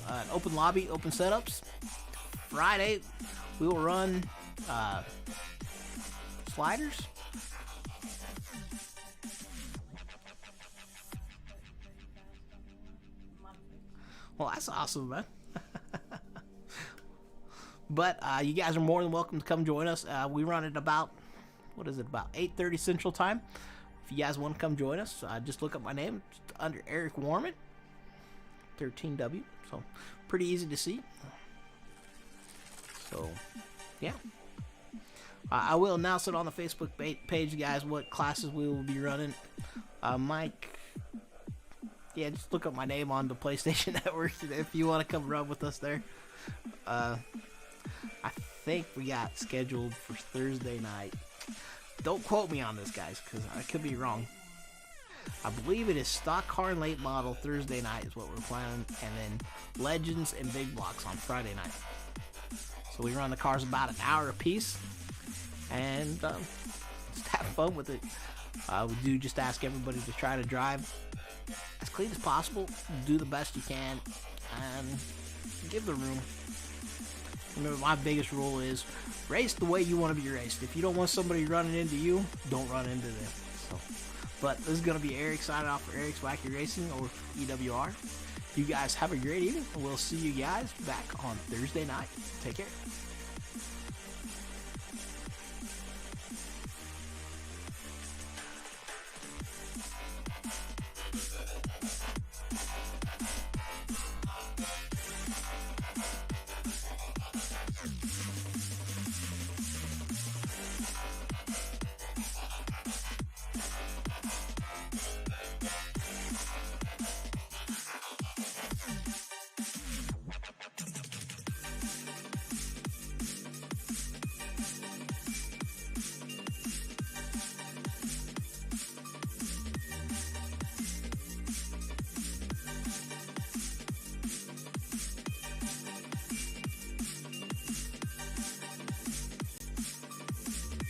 an open lobby, open setups. Friday we will run sliders. Well, that's awesome, man. But you guys are more than welcome to come join us. We run at about, what is it, about 8:30 Central Time. If you guys want to come join us, just look up my name under Eric Warman, 13W. So pretty easy to see. So yeah, I will announce it on the Facebook page, guys, what classes we will be running. Mike yeah, just look up my name on the PlayStation Network if you want to come run with us there. I think we got scheduled for Thursday night. Don't quote me on this, guys, because I could be wrong. I believe it is stock car and late model Thursday night is what we're planning, and then Legends and Big Blocks on Friday night. So we run the cars about an hour apiece, and just have fun with it. We do just ask everybody to try to drive as clean as possible, do the best you can, and give the room. Remember, my biggest rule is race the way you want to be raced. If you don't want somebody running into you, don't run into them. So, but this is going to be Eric signing off for Eric's Wacky Racing, or EWR. You guys have a great evening, and we'll see you guys back on Thursday night. Take care.